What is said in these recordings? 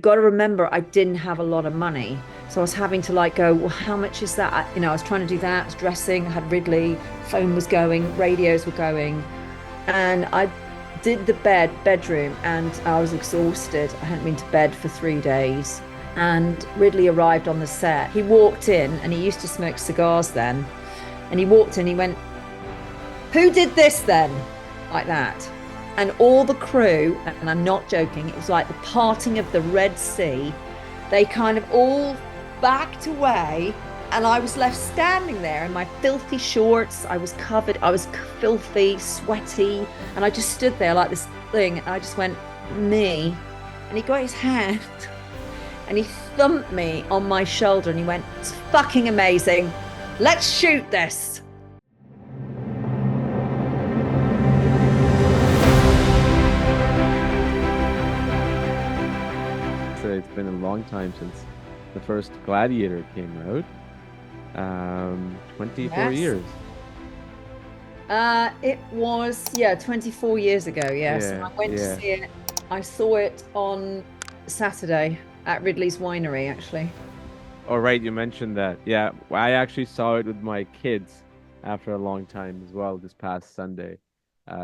got to remember I didn't have a lot of money. So I was having to like go, well, how much is that? I was trying to do that. I was dressing, I had Ridley, phone was going, radios were going. And I did the bedroom and I was exhausted. I hadn't been to bed for 3 days. And Ridley arrived on the set. He walked in and he used to smoke cigars then. And he walked in, he went, "Who did this then?" Like that. And all the crew, and I'm not joking, it was like the parting of the Red Sea. They kind of all backed away, and I was left standing there in my filthy shorts. I was covered, I was filthy, sweaty, and I just stood there like this thing, and I just went, "Me." And he got his hand and he thumped me on my shoulder and he went, "It's fucking amazing. Let's shoot this." So it's been a long time since the first Gladiator came out. 24 Yes. years. It was, yeah, 24 years ago, yes. And Yeah, I went to yeah. see it. I saw it on Saturday at Ridley's Winery, actually. Oh, right, you mentioned that. Yeah, I actually saw it with my kids after a long time as well this past Sunday,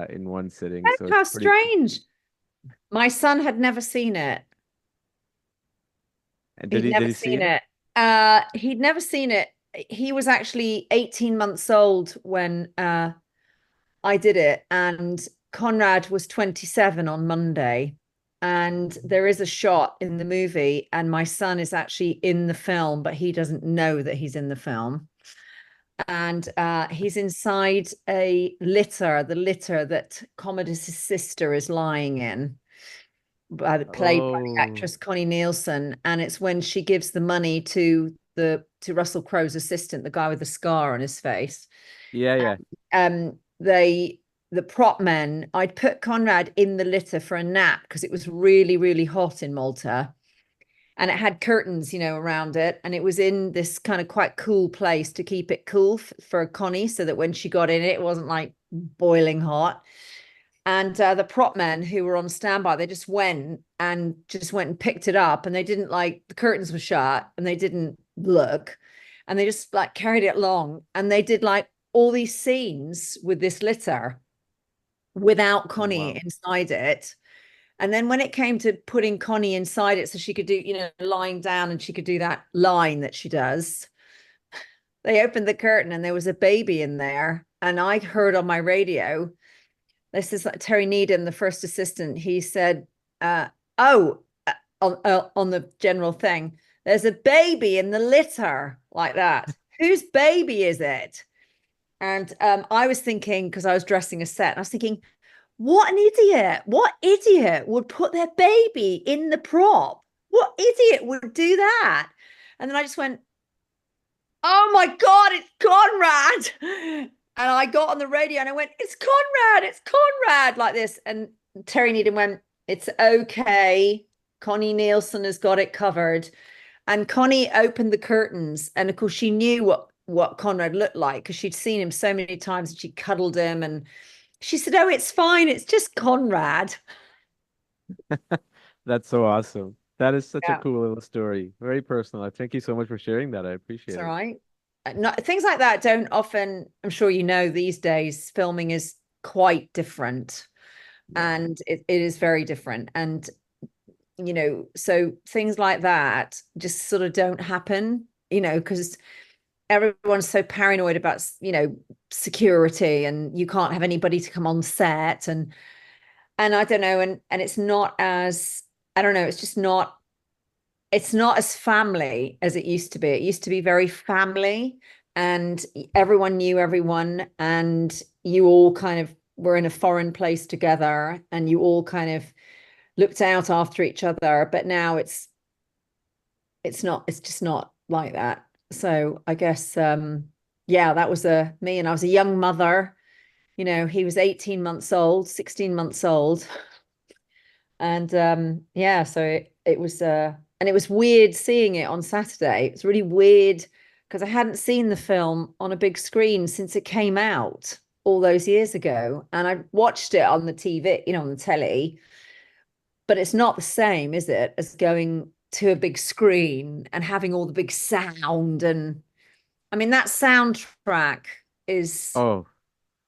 in one sitting. Oh, So it's how pretty. strange. My son had never seen it. And He'd did never he see seen it? it. He'd never seen it. He was actually 18 months old when I did it, and Conrad was 27 on Monday. And there is a shot in the movie, and my son is actually in the film, but he doesn't know that he's in the film. And he's inside a litter, the litter that Commodus's sister is lying in, played by the Oh, actress Connie Nielsen. And it's when she gives the money to Russell Crowe's assistant, the guy with the scar on his face. yeah, yeah. The prop men, I'd put Conrad in the litter for a nap because it was really, really hot in Malta. And it had curtains, around it. And it was in this kind of quite cool place to keep it cool for Connie so that when she got in it, it wasn't like boiling hot. And the prop men who were on standby, they just went and picked it up, and they didn't, like, the curtains were shut and they didn't look, and they just like carried it along, and they did like all these scenes with this litter without Oh, Connie wow. inside it. And then when it came to putting Connie inside it so she could do, lying down and she could do that line that she does, they opened the curtain and there was a baby in there. And I heard on my radio, this is like Terry Needham, the first assistant, he said, "Oh, on the general thing, there's a baby in the litter," like that. "Whose baby is it?" And I was thinking, because I was dressing a set, and I was thinking, what an idiot. What idiot would put their baby in the prop? What idiot would do that? And then I just went, "Oh my God, it's Conrad." And I got on the radio and I went, it's Conrad," like this. And Terry Needham went, "It's okay. Connie Nielsen has got it covered." And Connie opened the curtains. And of course, she knew what Conrad looked like because she'd seen him so many times and she cuddled him. And she said, "Oh, it's fine. It's just Conrad." That's so awesome. That is such a Yeah, cool little story. Very personal. Thank you so much for sharing that. I it's appreciate all it. right. Things like that don't often, I'm sure these days, filming is quite different, Yeah. and it is very different. And, so things like that just sort of don't happen, because everyone's so paranoid about, security, and you can't have anybody to come on set. And I don't know. And it's not as, I don't know, it's not as family as it used to be. It used to be very family, and everyone knew everyone, and you all kind of were in a foreign place together, and you all kind of looked out after each other. But now it's just not like that. So I guess yeah, that was me, and I was a young mother. He was 18 months old, 16 months old. And yeah, so it was and it was weird seeing it on Saturday. It's really weird because I hadn't seen the film on a big screen since it came out all those years ago. And I watched it on the TV, on the telly. but it's not the same, is it, as going to a big screen and having all the big sound. And I mean, that soundtrack is, Oh,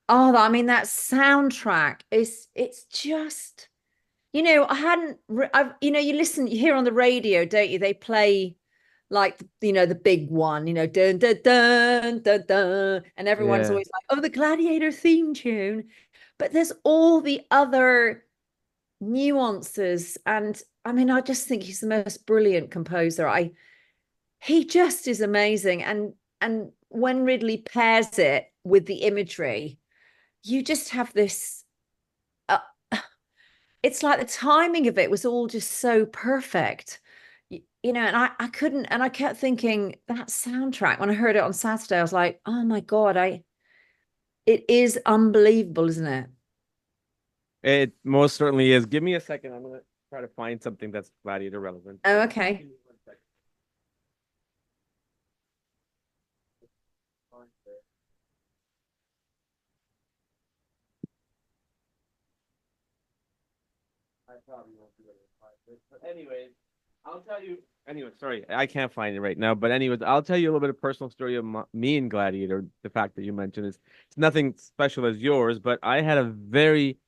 oh, I mean, that soundtrack is, it's just, I hadn't, I've, you listen, you hear on the radio, don't you? They play like, the big one, dun, dun, dun, dun, dun, and everyone's yeah. always like, oh, the Gladiator theme tune. But there's all the other nuances. And I mean, I just think he's the most brilliant composer. He just is amazing. And when Ridley pairs it with the imagery, you just have this uh, it's like the timing of it was all just so perfect. And I couldn't, and I kept thinking that soundtrack when I heard it on Saturday, I was like, oh my God, it is unbelievable, isn't it? It most certainly is. Give me a second. I'm gonna try to find something that's Gladiator relevant. Oh, Give okay. me 1 second. I probably won't be able to find it. But anyways, I'll tell you. Anyway, sorry, I can't find it right now. But anyways, I'll tell you a little bit of personal story of me and Gladiator. The fact that you mentioned is it's nothing special as yours, but I had a very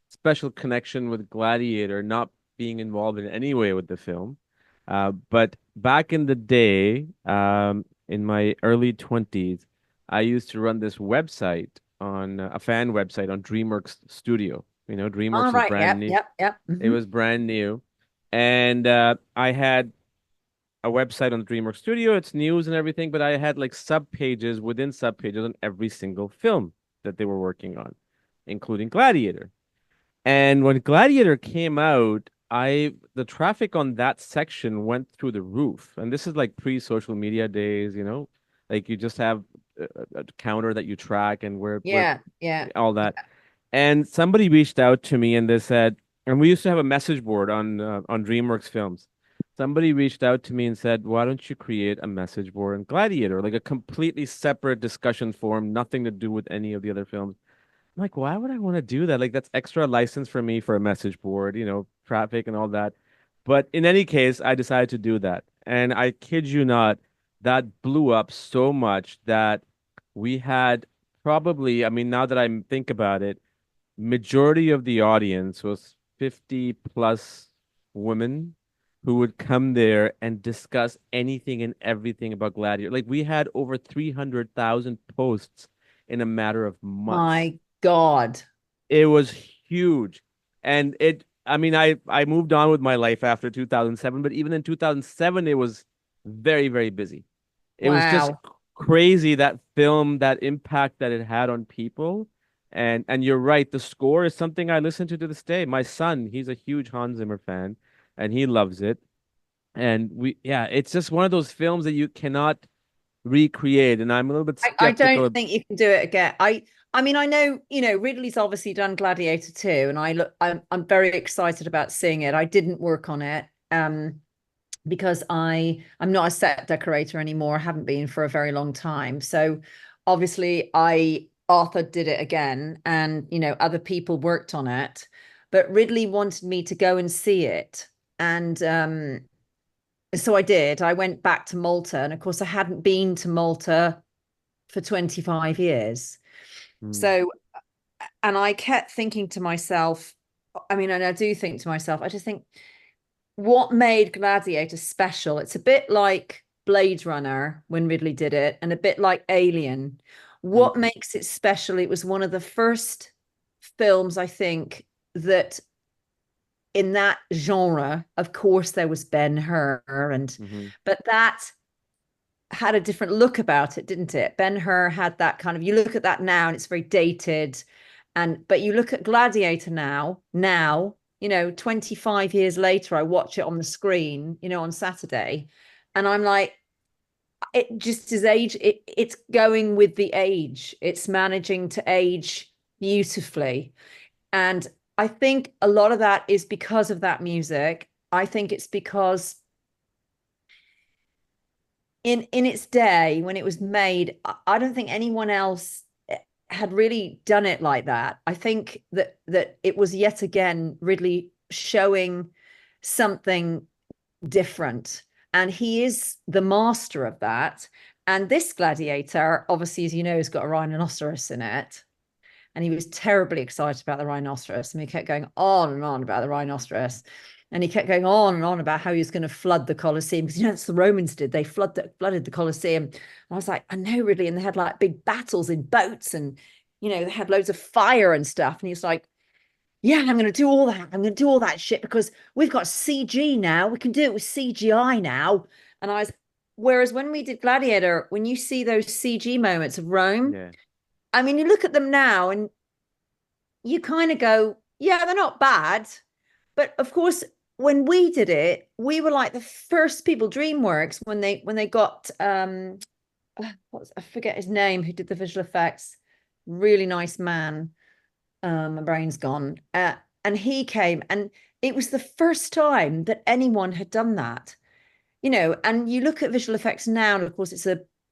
special connection with Gladiator, not being involved in any way with the film. But back in the day, in my early 20s, I used to run this website on a fan website on DreamWorks Studio. All DreamWorks was right. brand Yep. new. Yep. Yep. It was brand new. And I had a website on the DreamWorks Studio. It's news and everything, but I had like sub pages within sub pages on every single film that they were working on, including Gladiator. And when Gladiator came out, the traffic on that section went through the roof. And this is like pre-social media days. Like you just have a counter that you track and where Yeah. Yeah. all that. And somebody reached out to me and they said, and we used to have a message board on DreamWorks Films. Somebody reached out to me and said, "Why don't you create a message board in Gladiator, like a completely separate discussion forum, nothing to do with any of the other films?" I'm like, why would I want to do that? Like, that's extra license for me for a message board, traffic and all that. But in any case, I decided to do that. And I kid you not, that blew up so much that we had probably, I mean, now that I think about it, majority of the audience was 50 plus women who would come there and discuss anything and everything about Gladiator. Like, we had over 300,000 posts in a matter of months. My God. It was huge. And I mean, I moved on with my life after 2007, but even in 2007, it was very, very busy. It was just Wow. crazy, that film, that impact that it had on people. And you're right, the score is something I listen to this day. My son, he's a huge Hans Zimmer fan, and he loves it. And yeah, it's just one of those films that you cannot recreate. And I'm a little bit I don't skeptical. think you can do it again. I mean, I know, Ridley's obviously done Gladiator too, and I'm very excited about seeing it. I didn't work on it because I'm not a set decorator anymore. I haven't been for a very long time. So obviously Arthur did it again, and other people worked on it. But Ridley wanted me to go and see it. And so I did. I went back to Malta, and of course I hadn't been to Malta for 25 years. Hmm. So, and I kept thinking to myself, I mean, and I do think to myself, I just think what made Gladiator special? It's a bit like Blade Runner when Ridley did it, and a bit like Alien. What Hmm. makes it special? It was one of the first films, I think, that in that genre, of course, there was Ben-Hur, and Hmm. but that had a different look about it, didn't it? Ben-Hur had that kind of, you look at that now and it's very dated. But you look at Gladiator now, 25 years later, I watch it on the screen, on Saturday, and I'm like, it just is it's going with the age. It's managing to age beautifully. And I think a lot of that is because of that music. I think it's because in its day when it was made, I don't think anyone else had really done it like that. I think that it was yet again Ridley showing something different. And he is the master of that. And this Gladiator, obviously, as you know, has got a rhinoceros in it. And he was terribly excited about the rhinoceros. And he kept going on and on about the rhinoceros. And he kept going on and on about how he was going to flood the Colosseum. Because, that's what the Romans did. They flooded the Colosseum. And I was like, I know, Ridley. And they had like big battles in boats. And, they had loads of fire and stuff. And he was like, yeah, I'm going to do all that. I'm going to do all that shit because we've got CG now. We can do it with CGI now. And whereas when we did Gladiator, when you see those CG moments of Rome, Yeah. I mean, you look at them now and you kind of go, yeah, they're not bad. But of course, when we did it, we were like the first people, DreamWorks, when they got I forget his name, who did the visual effects. Really nice man. My brain's gone. And he came, and it was the first time that anyone had done that. And you look at visual effects now, and of course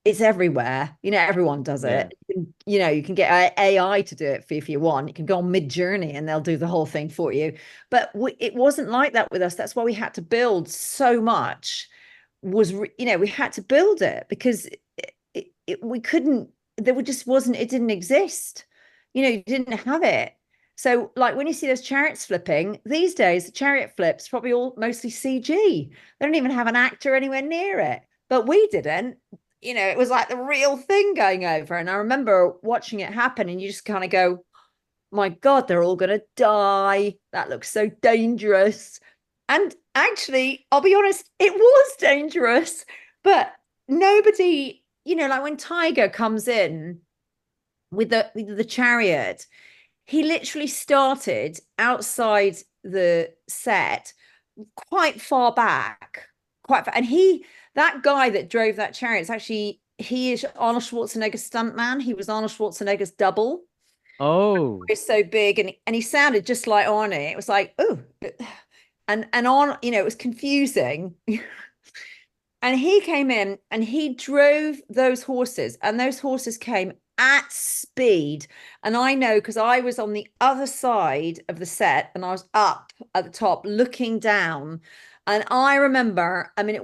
it's everywhere. Everyone does Yeah. it. You can get AI to do it for you if you want. You can go on Mid-Journey and they'll do the whole thing for you. But it wasn't like that with us. That's why we had to build so much. We had to build it because we couldn't. There just wasn't. It didn't exist. You didn't have it. So, like when you see those chariots flipping these days, the chariot flips probably all mostly CG. They don't even have an actor anywhere near it. But we didn't. It was like the real thing going over. And I remember watching it happen, and you just kind of go, my God, they're all going to die. That looks so dangerous. And actually, I'll be honest, it was dangerous. But nobody, like when Tiger comes in with the chariot, he literally started outside the set quite far back, and that guy that drove that chariot is actually, he is Arnold Schwarzenegger's stuntman. He was Arnold Schwarzenegger's double. Oh, He's so big, and he sounded just like Arnie. It was like, oh, and on, it was confusing. And he came in and he drove those horses, and those horses came at speed. And I know because I was on the other side of the set and I was up at the top looking down. And I remember, I mean,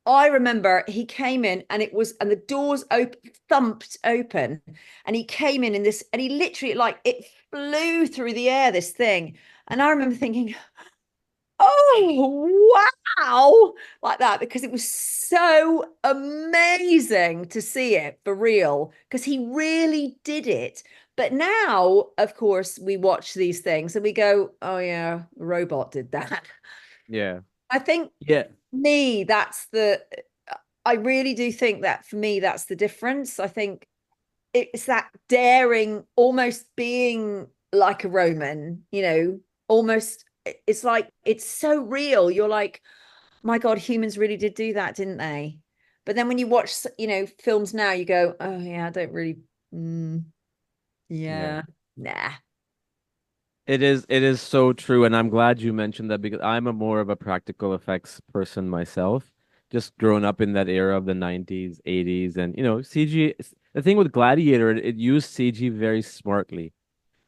I remember he came in and and the doors thumped open, and he came in this, and he literally, like, it flew through the air, this thing. And I remember thinking, oh, wow, like that, because it was so amazing to see it for real, because he really did it. But now, of course, we watch these things and we go, oh, yeah, the robot did that. yeah. I think Yeah. me, I really do think that for me, that's the difference. I think it's that daring, almost being like a Roman, almost, it's like, it's so real. You're like, my God, humans really did do that, didn't they? But then when you watch, films now, you go, oh yeah, I don't really, Yeah. yeah, nah. It is so true, and I'm glad you mentioned that because I'm a more of a practical effects person myself. Just growing up in that era of the 90s, 80s, and CG. The thing with Gladiator, it used CG very smartly.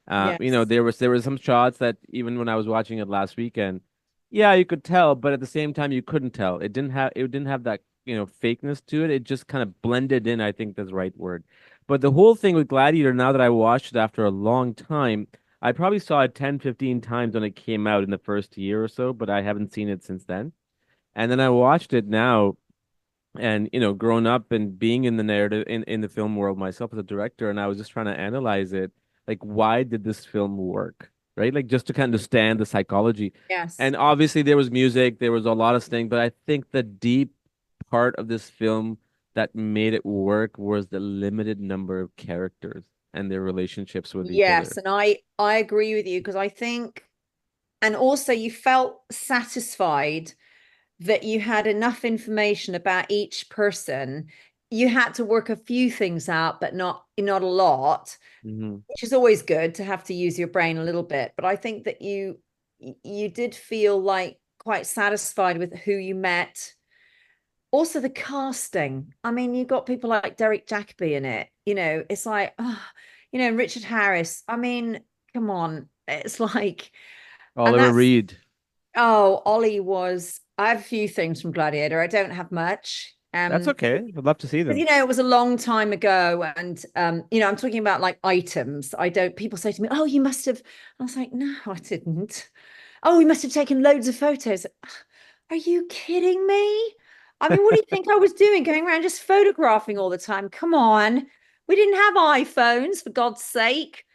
Yes. There was some shots that even when I was watching it last weekend, yeah, you could tell, but at the same time you couldn't tell. It didn't have that, fakeness to it. It just kind of blended in, I think that's the right word. But the whole thing with Gladiator, now that I watched it after a long time, I probably saw it 10, 15 times when it came out in the first year or so, but I haven't seen it since then. And then I watched it now and growing up and being in the narrative in the film world myself as a director, and I was just trying to analyze it, like why did this film work, right? Like just to kind of understand the psychology. Yes. And obviously there was music, there was a lot of things, but I think the deep part of this film that made it work was the limited number of characters and their relationships with each Yes. other. And I agree with you, because I think, and also you felt satisfied that you had enough information about each person. You had to work a few things out, but not a lot, Hmm. which is always good to have to use your brain a little bit. But I think that you did feel like quite satisfied with who you met. Also, the casting. I mean, you got people like Derek Jacobi in it. It's like, oh, Richard Harris. I mean, come on. It's like, and Oliver that's, Reed. Oh, Ollie was, I have a few things from Gladiator. I don't have much. That's okay. I'd love to see Because them. it was a long time ago, and I'm talking about like items. I don't. People say to me, "Oh, you must have." I was like, "No, I didn't." Oh, we must have taken loads of photos. Are you kidding me? I mean, what do you think I was doing, going around just photographing all the time? Come on, we didn't have iPhones, for God's sake.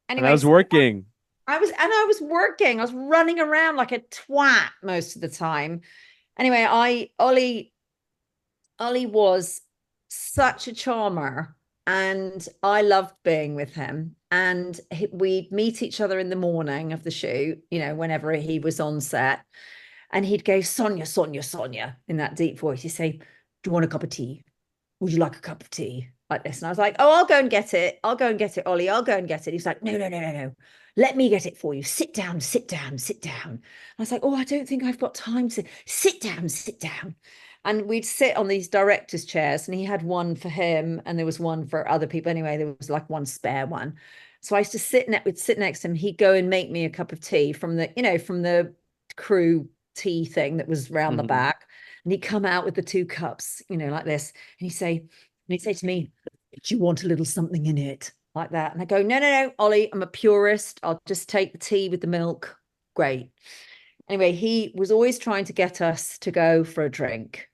And I Anyway, was so working. I was working. I was running around like a twat most of the time. Anyway, I Ollie was such a charmer, and I loved being with him. And we'd meet each other in the morning of the shoot, whenever he was on set. And he'd go, Sonja, Sonja, Sonja, in that deep voice. He'd say, "Do you want a cup of tea? Would you like a cup of tea?" Like this. And I was like, "Oh, I'll go and get it. I'll go and get it, Ollie. I'll go and get it." He's like, "No, no, no, no, no. Let me get it for you. Sit down, sit down, sit down." I was like, "Oh, I don't think I've got time to sit down, sit down." And we'd sit on these director's chairs, and he had one for him, and there was one for other people. Anyway, there was like one spare one. So I used to we'd sit next to him. He'd go and make me a cup of tea from the crew tea thing that was round the Hmm. back. And he'd come out with the two cups, like this. And he'd say to me, "Do you want a little something in it?" Like that. And I go, "No, no, no, Ollie, I'm a purist. I'll just take the tea with the milk." Great. Anyway, he was always trying to get us to go for a drink.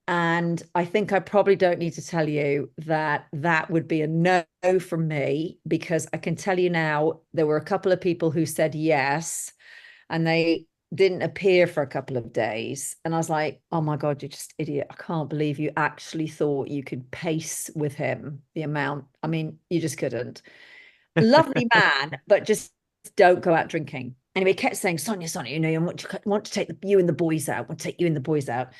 And I think I probably don't need to tell you that that would be a no from me, because I can tell you now, there were a couple of people who said yes, and they didn't appear for a couple of days. And I was like, "Oh my God, you're just idiot. I can't believe you actually thought you could pace with him the amount. I mean, you just couldn't." Lovely man, but just don't go out drinking. Anyway, he kept saying, "Sonja, Sonja, I want to take you and the boys out. I want to take you and the boys out."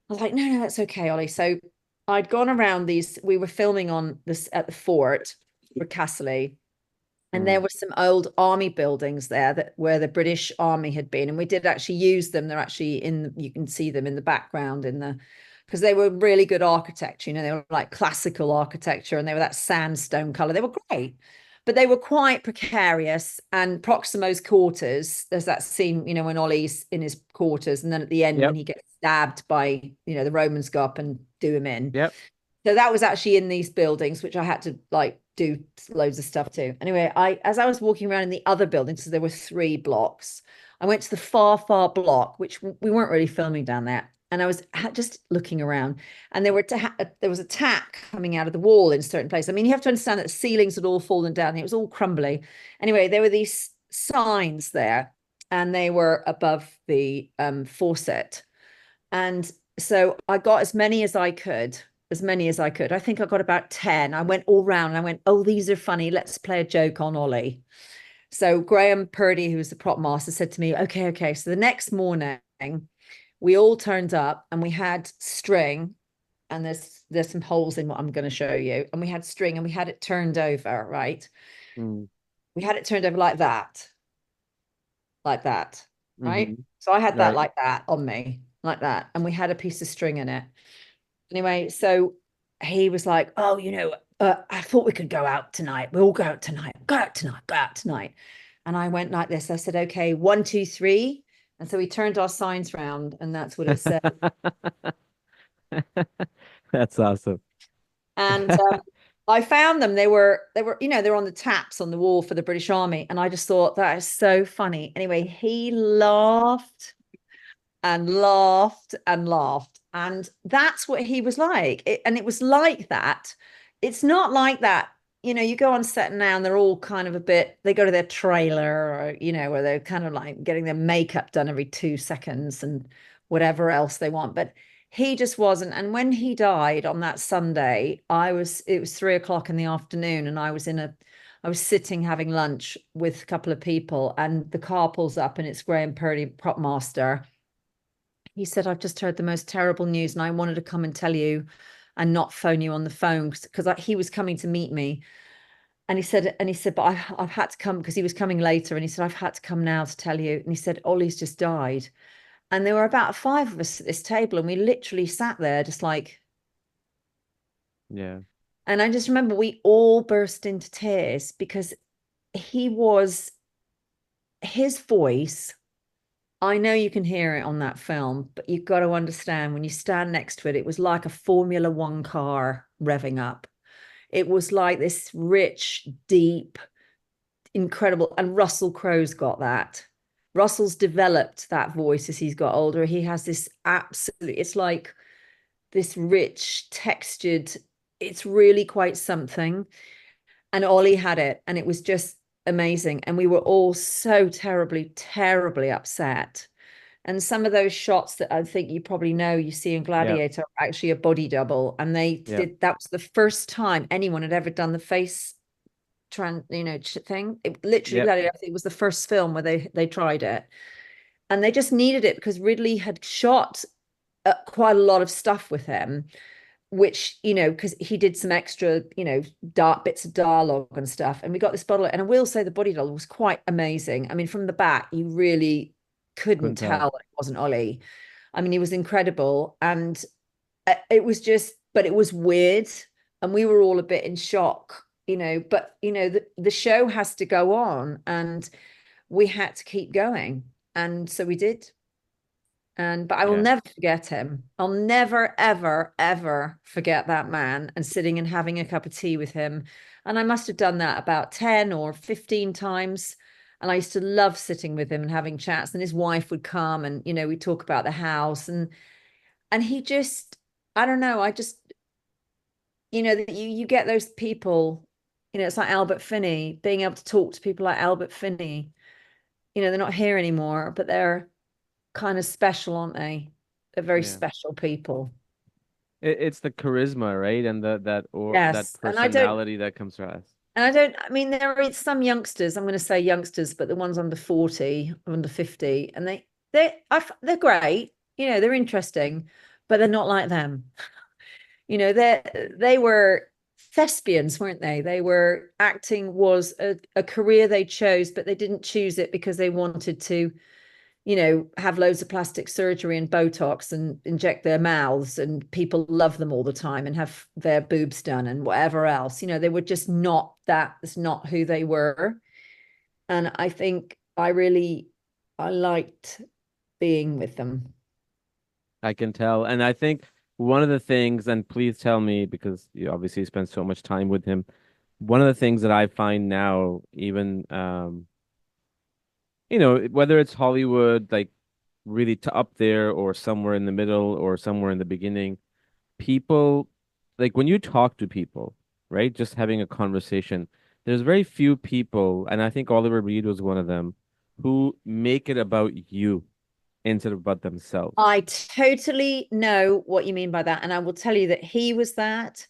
I was like, "No, no, that's okay, Ollie." So I'd gone around we were filming on this at the fort for Castle, and there Mm. were some old army buildings there that where the British Army had been, and we did actually use them. They're actually you can see them in the background because they were really good architecture. They were like classical architecture, and they were that sandstone color. They were great, but they were quite precarious. And Proximo's quarters, there's that scene, when Ollie's in his quarters, and then at the end when Yep. he gets stabbed by, the Romans go up and do him in. Yep. So that was actually in these buildings, which I had to like do loads of stuff to. Anyway, as I was walking around in the other buildings, so there were 3 blocks. I went to the far, far block, which we weren't really filming down there. And I was just looking around, and there was a tack coming out of the wall in certain places. I mean, you have to understand that the ceilings had all fallen down. It was all crumbly. Anyway, there were these signs there, and they were above the faucet. And so I got as many as I could, as many as I could. I think I got about 10. I went all round and I went, "Oh, these are funny. Let's play a joke on Ollie." So Graham Purdy, who was the prop master, said to me, "Okay, okay." So the next morning, we all turned up, and we had string, and there's some holes in what I'm going to show you. And we had string, and we had it turned over, right? Mm. We had it turned over like that, Hmm. right? So I had that Right. like that on me, like that. And we had a piece of string in it. Anyway, so he was like, "Oh, I thought we could go out tonight. We'll go out tonight. Go out tonight. Go out tonight." And I went like this. I said, "Okay, 1, 2, 3." And so we turned our signs round, and that's what it said. That's awesome. And I found them. They're on the taps on the wall for the British Army. And I just thought that is so funny. Anyway, he laughed and laughed and laughed. And that's what he was like. And it was like that. It's not like that. You go on set now and they're all kind of they go to their trailer, or they're kind of like getting their makeup done every 2 seconds and whatever else they want. But he just wasn't. And when he died on that Sunday, it was 3 o'clock in the afternoon, and I was sitting having lunch with a couple of people, and the car pulls up, and it's Graham Purdy, prop master. He said, "I've just heard the most terrible news, and I wanted to come and tell you and not phone you on the phone because he was coming to meet me." And he said, "But I've had to come," because he was coming later. And he said, "I've had to come now to tell you." And he said, "Ollie's just died." And there were about 5 of us at this table, and we literally sat there just like, Yeah. and I just remember we all burst into tears because he was, his voice I know you can hear it on that film, but you've got to understand when you stand next to it, it was like a Formula One car revving up. It was like this rich, deep, incredible. And Russell Crowe's got that. Russell's developed that voice as he's got older. He has this absolute, it's like this rich, textured, it's really quite something. And Ollie had it, and it was just amazing. And we were all so terribly, terribly upset. And some of those shots that I think you probably know you see in Yeah, Gladiator are actually a body double. And they yeah, did that was the first time anyone had ever done the face thing. It literally yep. Gladiator, I think it was the first film where they tried it. And they just needed it because Ridley had shot quite a lot of stuff with him, which, because he did some extra, dark bits of dialogue and stuff. And we got this bottle. And I will say the body double was quite amazing. I mean, from the back, you really couldn't Couldn't tell. tell that it wasn't Ollie. I mean, he was incredible. And it was just, but it was weird. And we were all a bit in shock, but, the show has to go on and we had to keep going. And so we did. But I will Yeah. never forget him. I'll never, ever, ever forget that man and sitting and having a cup of tea with him. And I must have done that about 10 or 15 times. And I used to love sitting with him and having chats. And his wife would come and, we talk about the house. And he just, I don't know, I just, that you get those people, it's like Albert Finney, being able to talk to people like Albert Finney. They're not here anymore, but they're kind of special, aren't they? They're very Yeah. special people. It's the charisma, right? And that Yes. personality that comes from us. I mean, there are some youngsters, I'm going to say youngsters, but the ones under 40, under 50, and they're great. They're interesting, but they're not like them. They were thespians, weren't they? They were acting was a career they chose, but they didn't choose it because they wanted to have loads of plastic surgery and Botox and inject their mouths and people love them all the time and have their boobs done and whatever else. They were just not that. It's not who they were. And I think I liked being with them. I can tell. And I think one of the things, and please tell me because you obviously spend so much time with him, one of the things that I find now, even whether it's Hollywood, like really to up there or somewhere in the middle or somewhere in the beginning, people like when you talk to people, right? Just having a conversation, there's very few people, and I think Oliver Reed was one of them, who make it about you instead of about themselves. I totally know what you mean by that. And I will tell you that he was that.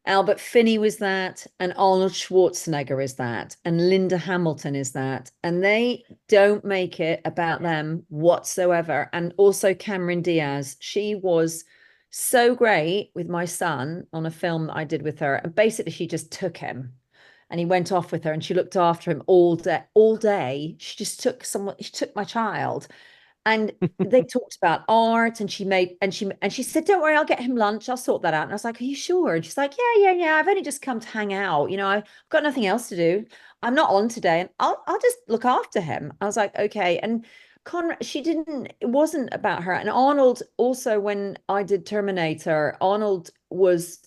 Albert Finney was that, and Arnold Schwarzenegger is that, and Linda Hamilton is that, and they don't make it about them whatsoever. And also Cameron Diaz, she was so great with my son on a film that I did with her, and basically she just took him, and he went off with her, and she looked after him all day. All day, she just took someone. She took my child, and they talked about art and she said, don't worry, I'll get him lunch, I'll sort that out. And I was like, are you sure? And she's like, yeah, I've only just come to hang out, I've got nothing else to do, I'm not on today, and I'll just look after him. I was like, okay. And Conrad, it wasn't about her. And Arnold also, when I did Terminator, Arnold was,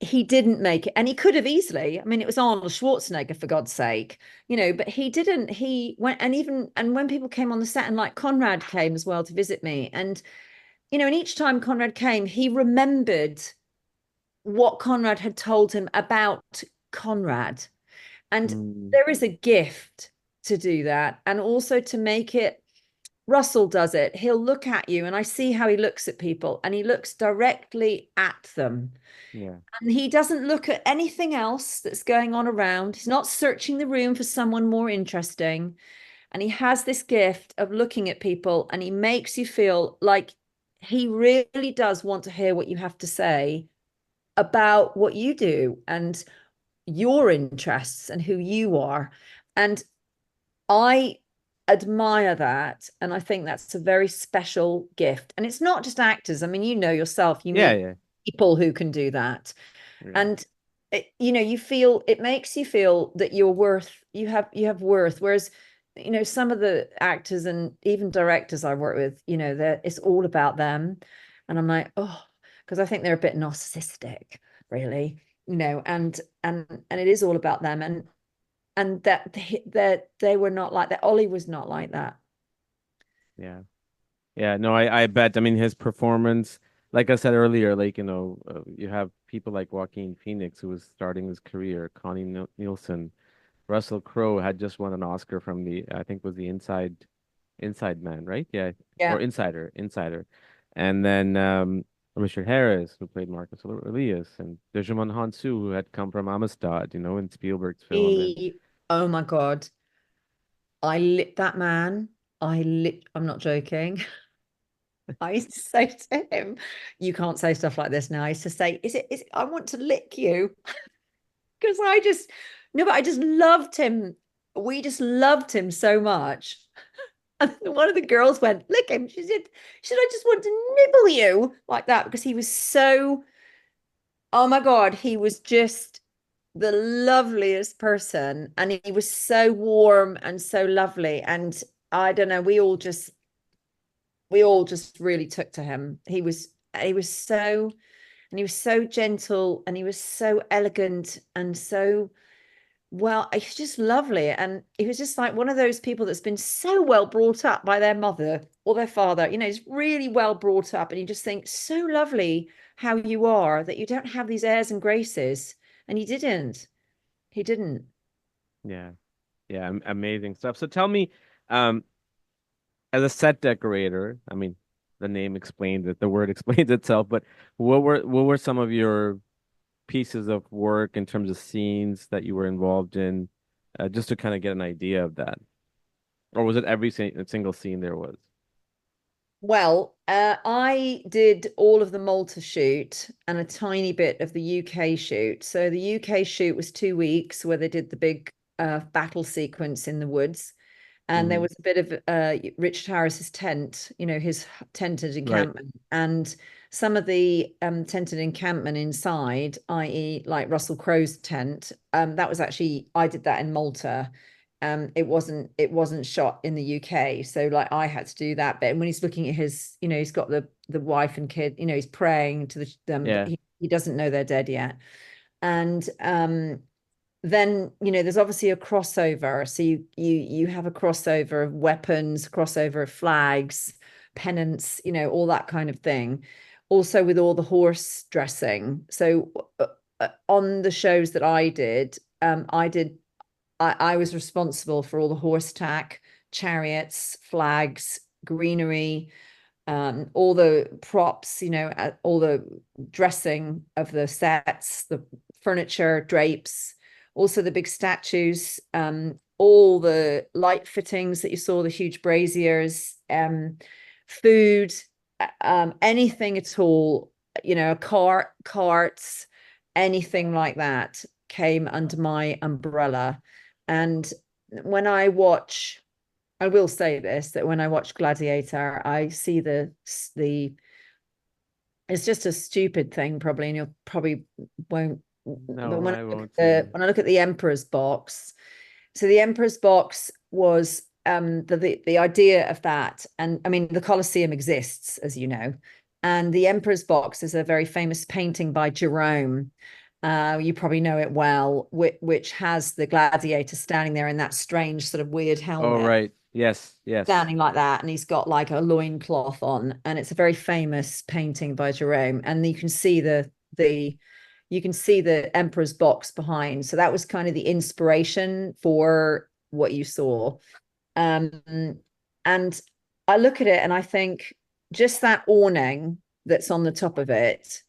he didn't make it, and he could have easily. I mean, it was Arnold Schwarzenegger, for God's sake, but he didn't. He went, and when people came on the set, and like Conrad came as well to visit me, and and each time Conrad came, he remembered what Conrad had told him about Conrad. And Mm, there is a gift to do that, and also to make it. Russell does it. He'll look at you, and I see how he looks at people, and he looks directly at them. yeah. And he doesn't look at anything else that's going on around. He's not searching the room for someone more interesting. And he has this gift of looking at people, and he makes you feel like he really does want to hear what you have to say about what you do and your interests and who you are. And I admire that. And I think that's a very special gift. And it's not just actors. I mean, yourself, you Yeah, meet yeah. people who can do that. Yeah. And it makes you feel that you're worth, you have worth. Whereas, some of the actors and even directors I work with, it's all about them. And I'm like, oh, because I think they're a bit narcissistic, really, and it is all about them. And that they were not like that. Ollie was not like that. Yeah. Yeah, no, I bet. I mean, his performance, like I said earlier, like, you have people like Joaquin Phoenix, who was starting his career, Connie Nielsen, Russell Crowe had just won an Oscar from I think was the Inside Man, right? Yeah, or Yeah. Insider. And then Richard Harris, who played Marcus Aurelius, and Djimon Hounsou, who had come from Amistad, in Spielberg's film. And Oh my God. I lit that man. I'm not joking. I used to say to him, you can't say stuff like this now. I used to say, I want to lick you. Because no, but I just loved him. We just loved him so much. And one of the girls went, lick him. She said, I just want to nibble you like that because he was so, oh my God, he was just the loveliest person. And he was so warm and so lovely. And I don't know, we all just really took to him. He was so gentle and he was so elegant and so well, he's just lovely. And he was just like one of those people that's been so well brought up by their mother or their father. He's really well brought up. And you just think, so lovely how you are, that you don't have these airs and graces. And he didn't. He didn't. yeah, yeah, amazing stuff. So tell me, um, as a set decorator, I mean, the name explains it, the word explains itself, but what were some of your pieces of work in terms of scenes that you were involved in, just to kind of get an idea of that? Or was it every single scene there was? Well, I did all of the Malta shoot and a tiny bit of the UK shoot. So the UK shoot was 2 weeks where they did the big battle sequence in the woods. And there Hmm. was a bit of Richard Harris's tent, his tented Right. encampment, and some of the tented encampment inside, i.e., like Russell Crowe's tent. That was actually I did that in Malta. It wasn't shot in the UK, so like I had to do that bit. And when he's looking at he's got the wife and kid, he's praying to them, but Yeah. he doesn't know they're dead yet. And then there's obviously a crossover, so you have a crossover of weapons, crossover of flags, pennants, all that kind of thing, also with all the horse dressing. So on the shows that I was responsible for all the horse tack, chariots, flags, greenery, all the props, all the dressing of the sets, the furniture, drapes, also the big statues, all the light fittings that you saw, the huge braziers, food, anything at all, carts, anything like that came under my umbrella. And when I will say this, that when I watch Gladiator, I see the it's just a stupid thing probably, and you'll probably won't. But No, when I I look at won't say. the Emperor's box, so the Emperor's box was the idea of that, and I mean the Colosseum exists, as you know, and the Emperor's box is a very famous painting by Jerome. You probably know it well, which has the gladiator standing there in that strange sort of weird Oh, helmet, right. Yes, yes. standing like that, and he's got like a loincloth on, and it's a very famous painting by Jerome, and you can see the emperor's box behind. So that was kind of the inspiration for what you saw. And I look at it and I think just that awning that's on the top of it,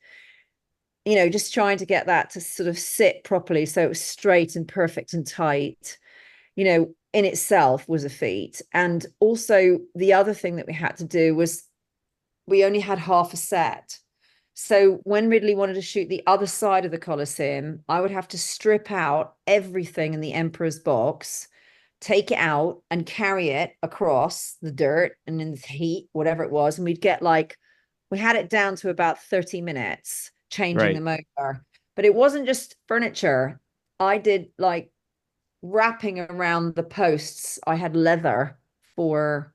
just trying to get that to sort of sit properly so it was straight and perfect and tight, in itself was a feat. And also the other thing that we had to do was we only had half a set. So when Ridley wanted to shoot the other side of the Colosseum, I would have to strip out everything in the Emperor's box, take it out and carry it across the dirt and in the heat, whatever it was. And we had it down to about 30 minutes changing the Right. motor. But it wasn't just furniture. I did like wrapping around the posts, I had leather for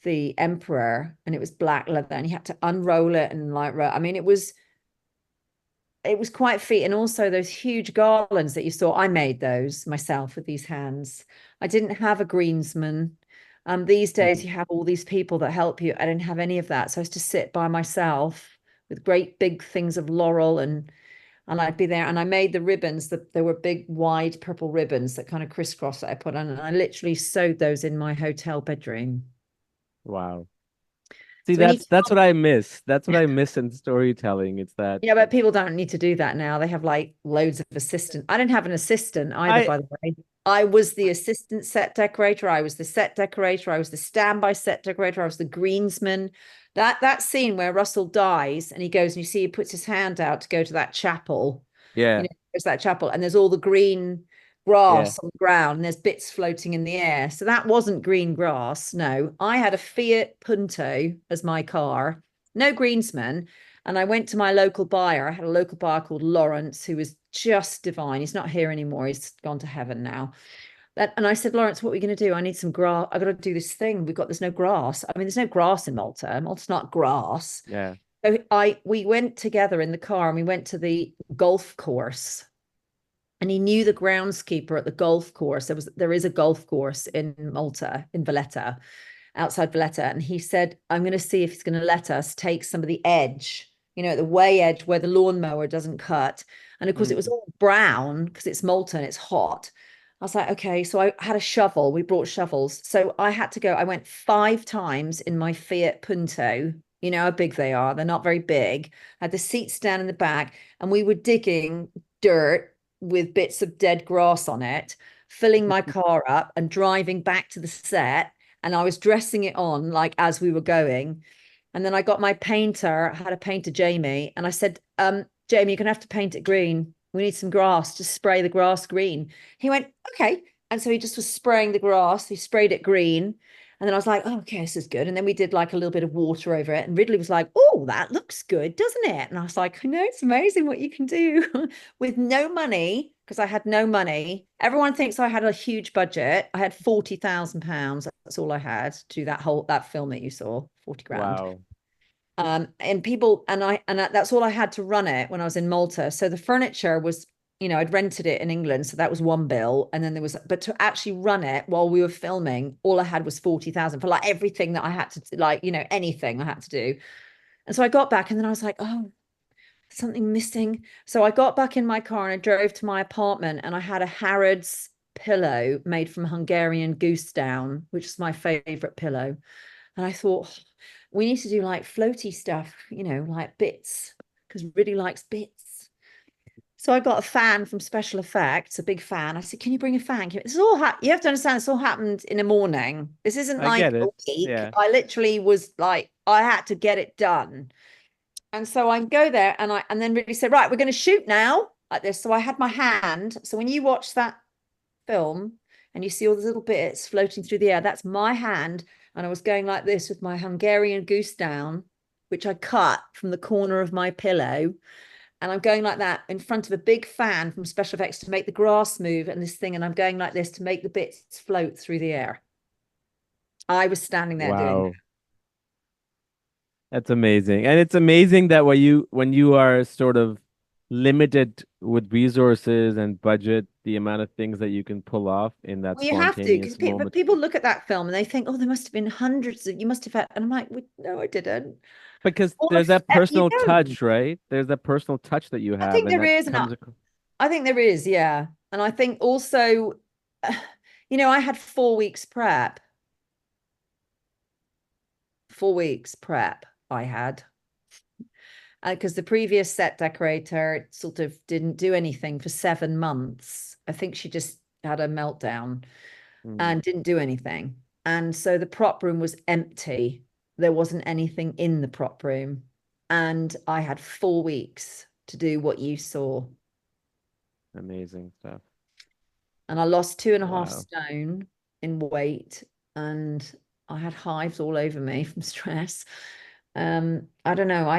the emperor, and it was black leather, and you had to unroll it and like, I mean, it was quite feat. And also those huge garlands that you saw, I made those myself with these hands. I didn't have a greensman. These days Mhm. you have all these people that help you. I didn't have any of that. So I used to sit by myself with great big things of laurel, and I'd be there, and I made the ribbons that there were big wide purple ribbons that kind of crisscross that I put on, and I literally sewed those in my hotel bedroom. Wow. See, So we need that's to, what I miss. That's what I miss in storytelling. It's that yeah, but people don't need to do that now. They have like loads of assistants. I didn't have an assistant either, I by the way. I was the assistant set decorator. I was the set decorator. I was the standby set decorator. I was the greensman. That scene where Russell dies and he goes and you see he puts his hand out to go to that chapel. You yeah, know, there's that chapel and there's all the green yeah. grass on the ground and there's bits floating in the air. So that wasn't green grass. No, I had a Fiat Punto as my car. No greensman. And I went to my local buyer. I had a local buyer called Lawrence, who was just divine. He's not here anymore. He's gone to heaven now. And I said, Lawrence, what are we going to do? I need some grass. I got to do this thing. There's no grass. I mean, there's no grass in Malta. Malta's not grass. Yeah. So we went together in the car and we went to the golf course. And he knew the groundskeeper at the golf course. There is a golf course in Malta, in Valletta, outside Valletta. And he said, I'm going to see if he's going to let us take some of the edge, the way edge where the lawnmower doesn't cut. And of course, it was Mm. all brown because it's Malta and it's hot. I was like, okay. So I had a shovel. We brought shovels. So I had to go. I went 5 times in my Fiat Punto. You know how big they are. They're not very big. I had the seats down in the back, and we were digging dirt with bits of dead grass on it, filling my car up and driving back to the set. And I was dressing it on like as we were going. And then I got my painter, I had a painter, Jamie, and I said, Jamie, you're gonna have to paint it green. We need some grass, just spray the grass green. He went, okay. And so he just was spraying the grass, he sprayed it green. And then I was like, oh, okay, this is good. And then we did like a little bit of water over it. And Ridley was like, oh, that looks good, doesn't it? And I was like, I know, it's amazing what you can do with no money, because I had no money. Everyone thinks I had a huge budget. I had £40,000. That's all I had to do that film that you saw, 40 grand. Wow. And people and that's all I had to run it when I was in Malta. So the furniture was, I'd rented it in England, so that was one bill, and then but to actually run it while we were filming, all I had was 40,000 for like everything that I had to like, anything I had to do. And so I got back, and then I was like, oh, something missing. So I got back in my car and I drove to my apartment, and I had a Harrods pillow made from Hungarian goose down, which is my favorite pillow. And I thought, we need to do like floaty stuff, like bits, because Ridley likes bits. So I got a fan from Special Effects, a big fan. I said, can you bring a fan? This is all you have to understand, this all happened in a morning. This isn't I like get a it. week. Yeah. I literally was like, I had to get it done. And so I go there and then Ridley said, right, we're going to shoot now like this. So I had my hand. So when you watch that film and you see all the little bits floating through the air, that's my hand. And I was going like this with my Hungarian goose down, which I cut from the corner of my pillow. And I'm going like that in front of a big fan from Special Effects to make the grass move and this thing. And I'm going like this to make the bits float through the air. I was standing there doing that. Wow. That's amazing. And it's amazing that when you are sort of limited with resources and budget, the amount of things that you can pull off in that Well, you have to, because spontaneous moment. people look at that film and they think, oh, there must have been hundreds of, you must have had, and I'm like, no, I didn't. Because All there's that you personal don't. touch, right? There's that personal touch that you I have think and there that is, and comes across. I think there is, yeah. And I think also, I had 4 weeks prep. 4 weeks prep I had. Because the previous set decorator sort of didn't do anything for 7 months. I think she just had a meltdown Mm, and didn't do anything. And so the prop room was empty. There wasn't anything in the prop room. And I had 4 weeks to do what you saw. amazing stuff. And I lost 2.5 Wow. stone in weight. And I had hives all over me from stress. I don't know.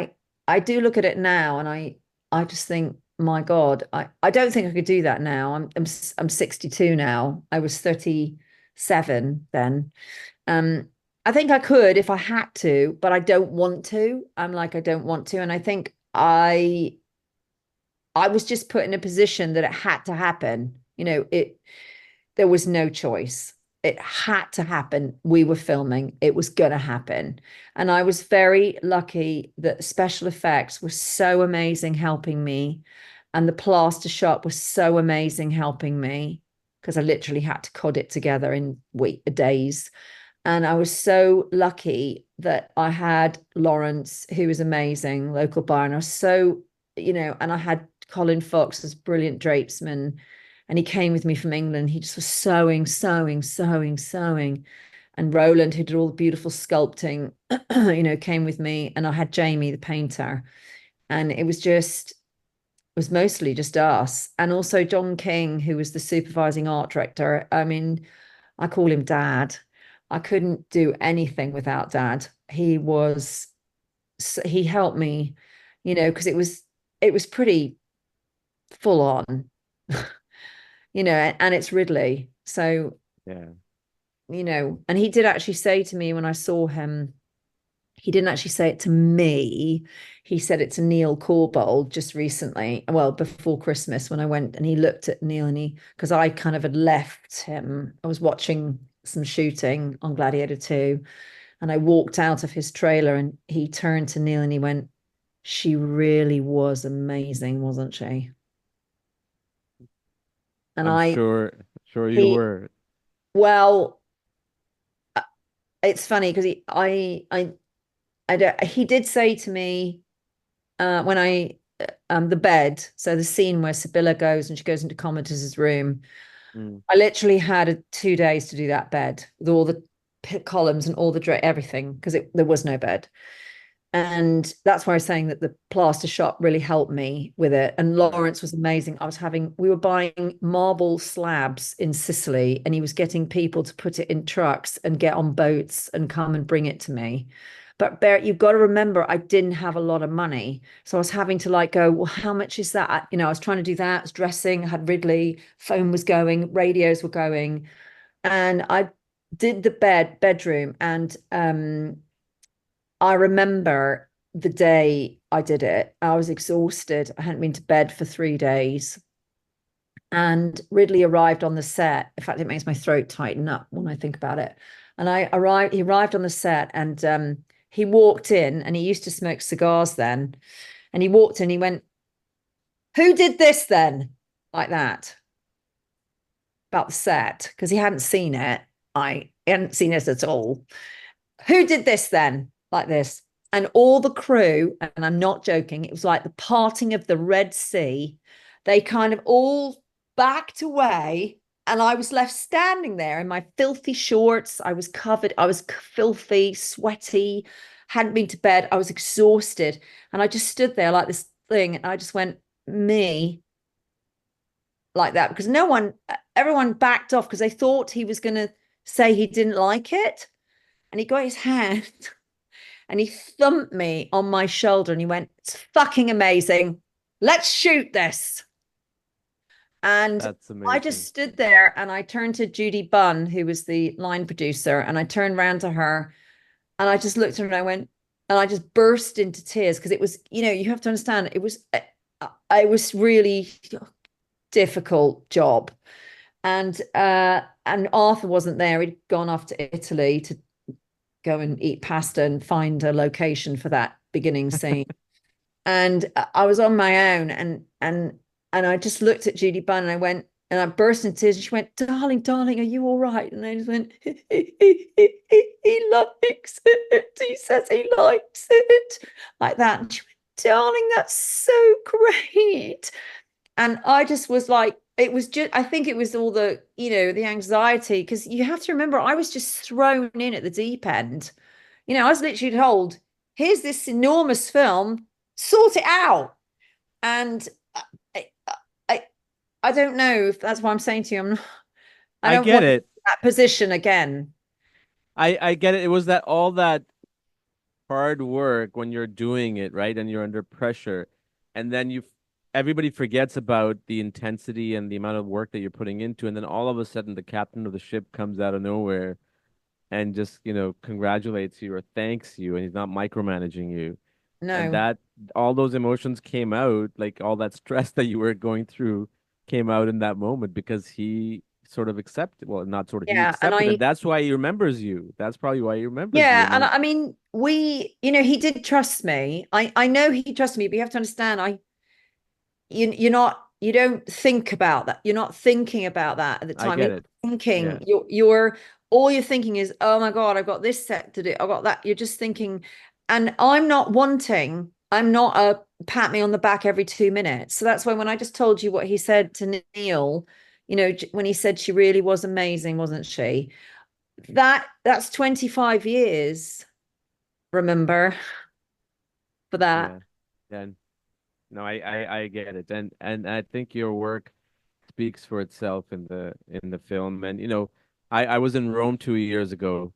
I do look at it now and I just think my God, I don't think I could do that now. I'm 62 now. I was 37 then. Um, I think I could if I had to, but I don't want to. I'm like, I don't want to. And I think I was just put in a position that it had to happen. There was no choice. It had to happen. We were filming. It was going to happen. And I was very lucky that special effects were so amazing helping me. And the plaster shop was so amazing helping me because I literally had to cod it together in days. And I was so lucky that I had Lawrence, who was amazing, local buyer. And I was so, and I had Colin Fox as brilliant drapesman. And he came with me from England. He just was sewing, sewing, sewing, sewing. And Roland, who did all the beautiful sculpting, came with me. And I had Jamie, the painter. And it was mostly just us. And also John King, who was the supervising art director. I mean, I call him Dad. I couldn't do anything without Dad. He helped me, because it was pretty full on, and it's Ridley. So, Yeah. and he did actually say to me when I saw him, he didn't actually say it to me. He said it to Neil Corbould just recently, well, before Christmas when I went and he looked at Neil because I kind of had left him. I was watching some shooting on Gladiator 2 and I walked out of his trailer and he turned to Neil and he went, she really was amazing, wasn't she? And I'm sure you he, were. well, it's funny because I don't, he did say to me, when the bed, so the scene where Sibylla goes and she goes into Commodus's room, Mm. I literally had 2 days to do that bed with all the columns and all the everything because there was no bed. And that's why I was saying that the plaster shop really helped me with it. And Right. Lawrence was amazing. We were buying marble slabs in Sicily, and he was getting people to put it in trucks and get on boats and come and bring it to me. But Barrett, you've got to remember, I didn't have a lot of money. So I was having to like go, well, how much is that? I was trying to do that. I was dressing, I had Ridley, phone was going, radios were going. And I did the bedroom. And I remember the day I did it, I was exhausted. I hadn't been to bed for 3 days. And Ridley arrived on the set. In fact, it makes my throat tighten up when I think about it. And he arrived on the set and he walked in and he used to smoke cigars then. And he walked in, he went, who did this then? Like that, about the set, because he hadn't seen it. He hadn't seen it at all. Who did this then? Like this. And all the crew, and I'm not joking, it was like the parting of the Red Sea. They kind of all backed away, and I was left standing there in my filthy shorts. I was covered, I was filthy, sweaty, hadn't been to bed. I was exhausted. And I just stood there like this thing, and I just went, me, like that, because everyone backed off because they thought he was going to say he didn't like it. And he got his hand and he thumped me on my shoulder and he went, it's fucking amazing. Let's shoot this. And That's I just amazing. stood there and I turned to Judy Bunn, who was the line producer, and I turned around to her and I just looked at her and I went, and I just burst into tears because it was, you have to understand, it was really difficult job. And Arthur wasn't there. He'd gone off to Italy to go and eat pasta and find a location for that beginning scene. And I was on my own and I just looked at Judy Bunn and I went and I burst into tears and she went, darling, darling, are you all right? And I just went, he likes it. He says he likes it. Like that. And she went, darling, that's so great. And I just was like, it was just, I think it was all the anxiety, because you have to remember, I was just thrown in at the deep end. I was literally told, here's this enormous film, sort it out. And I, I, I don't know if that's what I'm saying to you. I I don't get want it. that position again. I get it. It was that all that hard work when you're doing it, right? And you're under pressure. And then everybody forgets about the intensity and the amount of work that you're putting into, and then all of a sudden the captain of the ship comes out of nowhere and just, congratulates you or thanks you, and he's not micromanaging you. And No. that all those emotions came out, like all that stress that you were going through came out in that moment because he sort of accepted, well, not sort of, he Yeah. And accepted, and that's why he remembers you. That's probably why he remembers you. yeah, And and then I mean, he did trust me. I know he trusted me, but you have to understand, you don't think about that. You're not thinking about that at the I time. get You're it. thinking, Yeah. you're all you're thinking is, oh my God, I've got this set to do. I've got that. You're just thinking, and I'm not a pat me on the back every 2 minutes. So that's why when I just told you what he said to Neil, when he said she really was amazing, wasn't she? That's 25 years, remember, for that. Yeah. And no, I get it. And I think your work speaks for itself in the film. And I was in Rome 2 years ago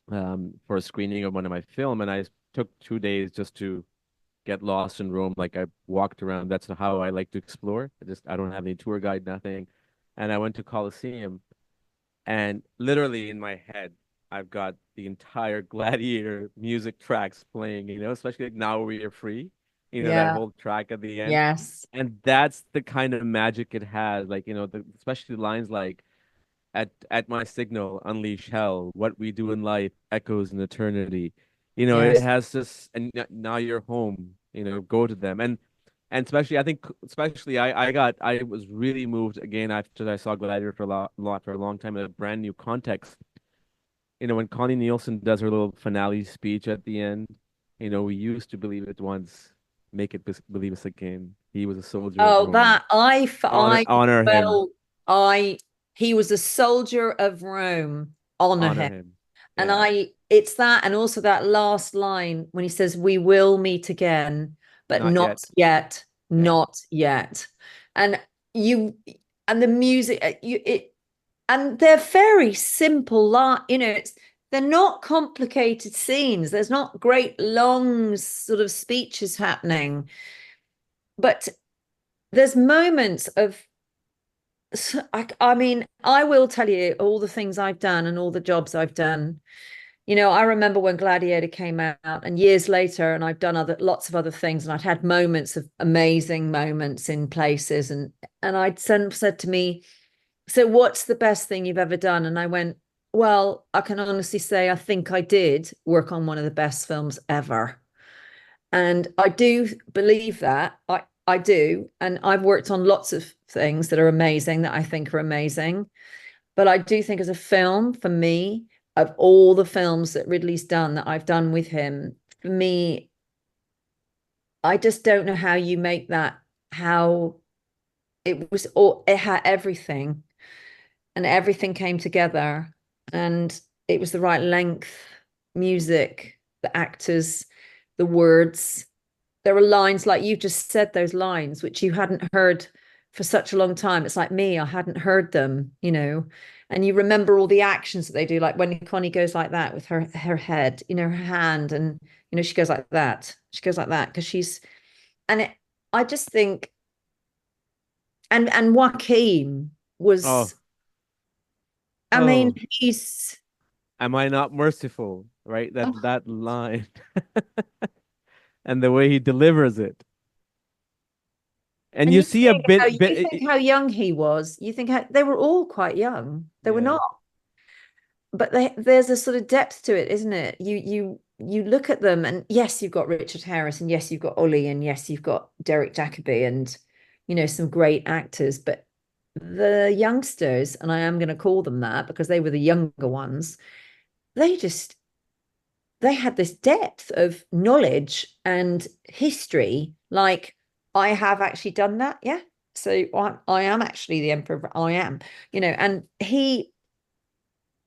for a screening of one of my film, and I took 2 days just to get lost in Rome. Like I walked around. That's how I like to explore. I don't have any tour guide, nothing. And I went to Colosseum, and literally in my head, I've got the entire Gladiator music tracks playing, especially like Now We Are Free, that Yeah. whole track at the end. Yes. And that's the kind of magic it has. Like, especially lines like, at my signal, unleash hell. What we do in life echoes in eternity. It Yes. has this, and now you're home. Go to them, and especially I think, especially I was really moved again after I saw Gladiator for a long time in a brand new context. When Connie Nielsen does her little finale speech at the end, we used to believe it once, make it believe us again. He was a soldier of Oh, Rome. that I Honor him, felt I he was a soldier of Rome. Honor honor him. him. And Yeah, it's that, and also that last line when he says, "We will meet again, but not not yet. yet, Yeah. not yet." And you, and the music, and they're very simple. They're not complicated scenes. There's not great long sort of speeches happening, but there's moments of I mean, I will tell you all the things I've done and all the jobs I've done. I remember when Gladiator came out and years later, and I've done lots of other things, and I'd had moments of amazing moments in places, and I'd said to me, "So what's the best thing you've ever done?" And I went, "Well, I can honestly say I think I did work on one of the best films ever." And I do believe that. I do. And I've worked on lots of things that are amazing, that I think are amazing. But I do think as a film, for me, of all the films that Ridley's done that I've done with him, for me, I just don't know how you make that, how it had everything, and everything came together, and it was the right length, music, the actors, the words. There are lines like you just said, those lines which you hadn't heard for such a long time. It's like me, I hadn't heard them, and you remember all the actions that they do, like when Connie goes like that with her head, her hand, and she goes like that. She goes like that because and it, I just think, and Joaquin Oh, was, I mean, oh, he's, am I not merciful? Right? oh, That line and the way he delivers it. And and you see a you think how young he was. You think they were all quite young. They were yeah. not, but there's a sort of depth to it, isn't it? You look at them, and yes, you've got Richard Harris, and yes, you've got Ollie, and yes, you've got Derek Jacobi, and some great actors, but the youngsters, and I am going to call them that because they were the younger ones, they just they had this depth of knowledge and history. Like, I have actually done that, yeah. So I am actually the emperor. I am, and he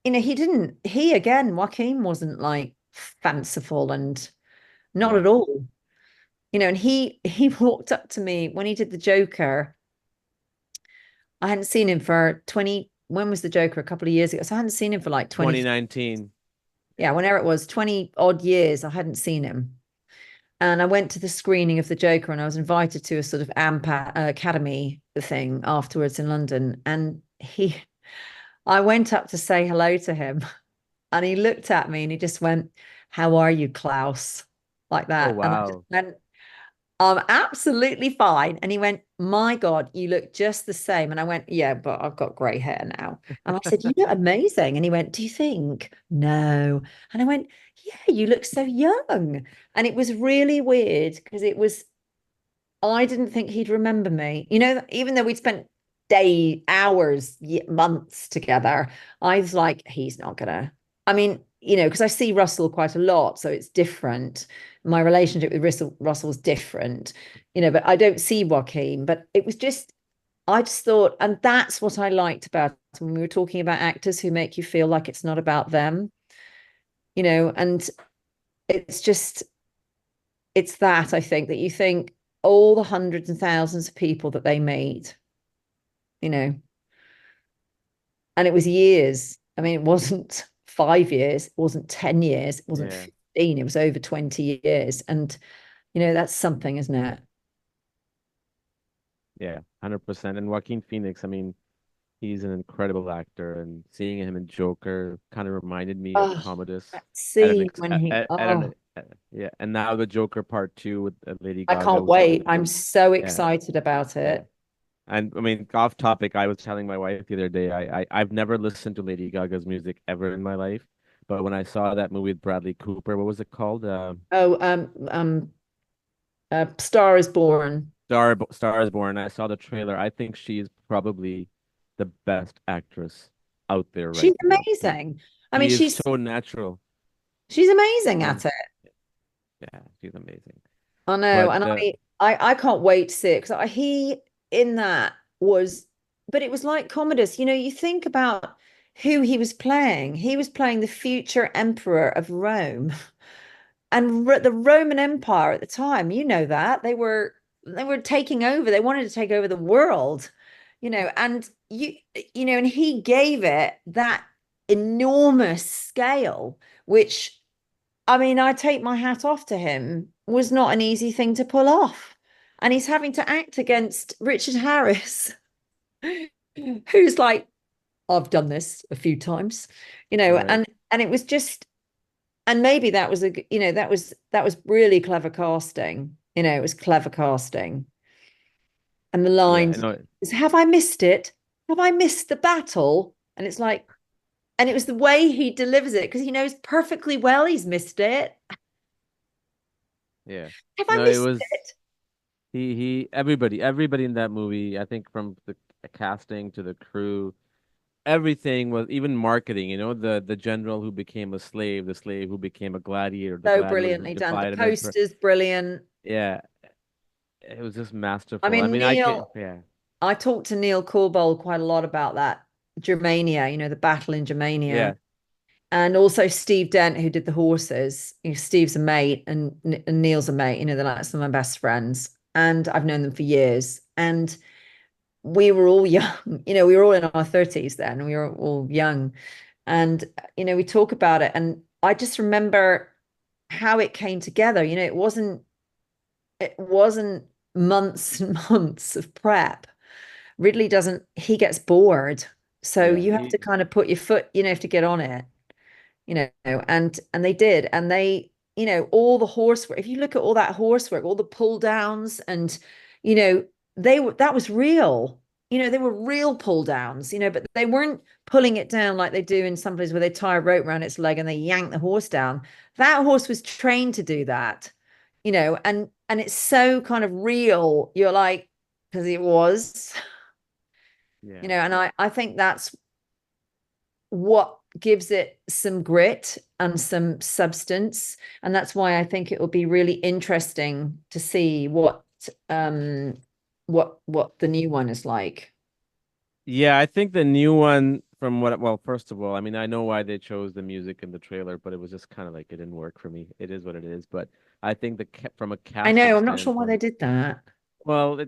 again, Joaquin wasn't like fanciful and not at No. all, and he walked up to me when he did the Joker. I hadn't seen him for 20, when was the Joker? A couple of years ago. So I hadn't seen him for like 20, 2019. yeah, whenever it was, 20 odd years, I hadn't seen him. And I went to the screening of the Joker, and I was invited to a sort of Academy thing afterwards in London. And I went up to say hello to him, and he looked at me and he just went, "How are you, Klaus?" Like Oh, that. And I just wow. went, "I'm absolutely fine." And he went, "My God, you look just the same." And I went, "Yeah, but I've got grey hair now." And I said, "You look amazing." And he went, "Do you think?" "No." And I went, "Yeah, you look so young." And it was really weird because I didn't think he'd remember me. Even though we'd spent hours, months together, I was like, he's not gonna. I mean, because I see Russell quite a lot, so it's different. My relationship with Russell's different, but I don't see Joaquin. But it was just, I just thought, and that's what I liked about it when we were talking about actors who make you feel like it's not about them, and it's just it's that I think that you think all the hundreds and thousands of people that they made, you know, and it was years. I mean, it wasn't 5 years, it wasn't 10 years, it wasn't Yeah. 15, it was over 20 years. And, that's something, isn't it? Yeah, 100%. And Joaquin Phoenix, I mean, he's an incredible actor, and seeing him in Joker kind of reminded me of Oh, Commodus that at an scene ex when he, at an oh, yeah, and now the Joker part two with Lady I Gaga, can't which is wait. I'm so yeah, excited about yeah. it. And I mean, off topic, I was telling my wife the other day, I've never listened to Lady Gaga's music ever in my life, but when I saw that movie with Bradley Cooper, what was it called? Oh, Star is Born. Star is Born. I saw the trailer. I think she's probably the best actress out there She's right now. amazing. I mean, She is she's so natural. she's amazing Mm, at it. yeah, she's amazing. I know, But and I can't wait to see it because he in that was, but it was like Commodus. You think about who he was playing. He was playing the future emperor of Rome, and the Roman Empire at the time. You know that they were taking over. They wanted to take over the world. And and he gave it that enormous scale, which I mean, I take my hat off to him, was not an easy thing to pull off. And he's having to act against Richard Harris, who's like, I've done this a few times, right, and it was just, and maybe that was that was really clever casting. It was clever casting. And the yeah, lines no, is, have I missed it? Have I missed the battle? And it's like, and it was the way he delivers it because he knows perfectly well he's missed it. yeah, Have I no. It missed was it? everybody in that movie. I think from the casting to the crew, everything was even marketing. The general who became a slave, the slave who became a gladiator, the So gladiator who brilliantly done. The defied an emperor. poster's brilliant. Yeah, it was just I masterful. I mean, mean, I can't. Yeah, I talked to Neil Corbould quite a lot about that. Germania, the battle in yeah, Germania. And also Steve Dent, who did the horses. Steve's a mate and Neil's a mate. They're like some of my best friends. And I've known them for years. And we were all young, we were all in our 30s then. And we were all young. And, we talk about it. And I just remember how it came together. It wasn't months and months of prep. Ridley doesn't, he gets bored. So yeah. you have to kind of put your foot, have to get on it, and they did. And they, all the horsework, if you look at all that horsework, all the pull downs and, you know, that was real. They were real pull downs, but they weren't pulling it down like they do in some places where they tie a rope around its leg and they yank the horse down. That horse was trained to do that, and it's so kind of real. You're like, because it was, Yeah. and I think that's what gives it some grit and some substance. And that's why I think it will be really interesting to see what the new one is like. Yeah, I think the new one from well, first of all, I mean, I know why they chose the music in the trailer, but it was just kind of like it didn't work for me. It is what it is. But I think from a I casting know, I'm not sure why they standpoint, did that. well,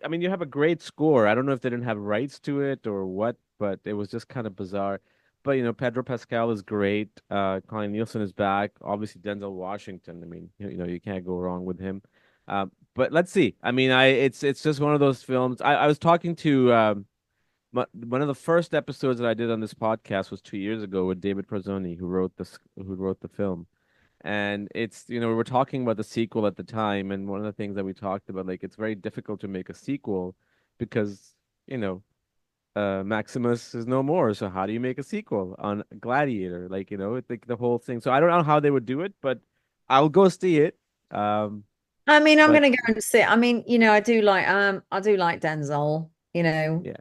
I mean, you have a great score. I don't know if they didn't have rights to it or what, but it was just kind of bizarre. but Pedro Pascal is great. Connie Nielsen is back. Obviously, Denzel Washington. I mean, you can't go wrong with him. But let's see. I mean, it's just one of those films. I was talking to one of the first episodes that I did on this podcast was 2 years ago with David Prezzoni, who wrote the film. And it's, we were talking about the sequel at the time, and one of the things that we talked about, like, it's very difficult to make a sequel because, Maximus is no more. So how do you make a sequel on Gladiator? Like, it's like the whole thing. So I don't know how they would do it, but I'll go see it. Um, I mean, I'm but gonna go and see. I mean, I do like Denzel. yeah,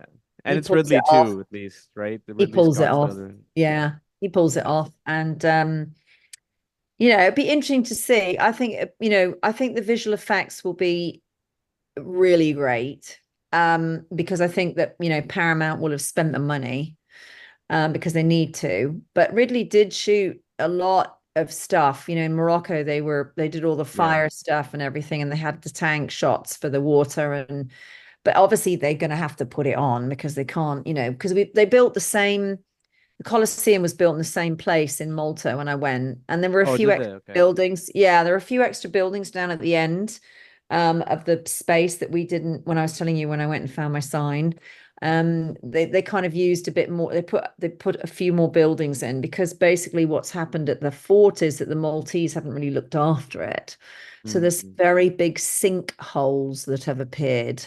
and He it's pulls it Ridley off. too, at least, right? The He Ridley pulls it Scott's off. another. Yeah, Yeah, he pulls it yeah. off. And it'd be interesting to see. I think, I think the visual effects will be really great. Because I think that, Paramount will have spent the money, because they need to. But Ridley did shoot a lot of stuff. In Morocco, they did all the Yeah. fire stuff and everything, and they had the tank shots for the water. And but obviously they're going to have to put it on because they can't, because they built the Colosseum was built in the same place in Malta when I went, and there were a Oh, few did extra they? Okay. buildings. Yeah, there were a few extra buildings down at the end, of the space that we didn't. When I was telling you when I went and found my sign, they kind of used a bit more. They put a few more buildings in because basically what's happened at the fort is that the Maltese haven't really looked after it. So there's Mm-hmm. very big sinkholes that have appeared.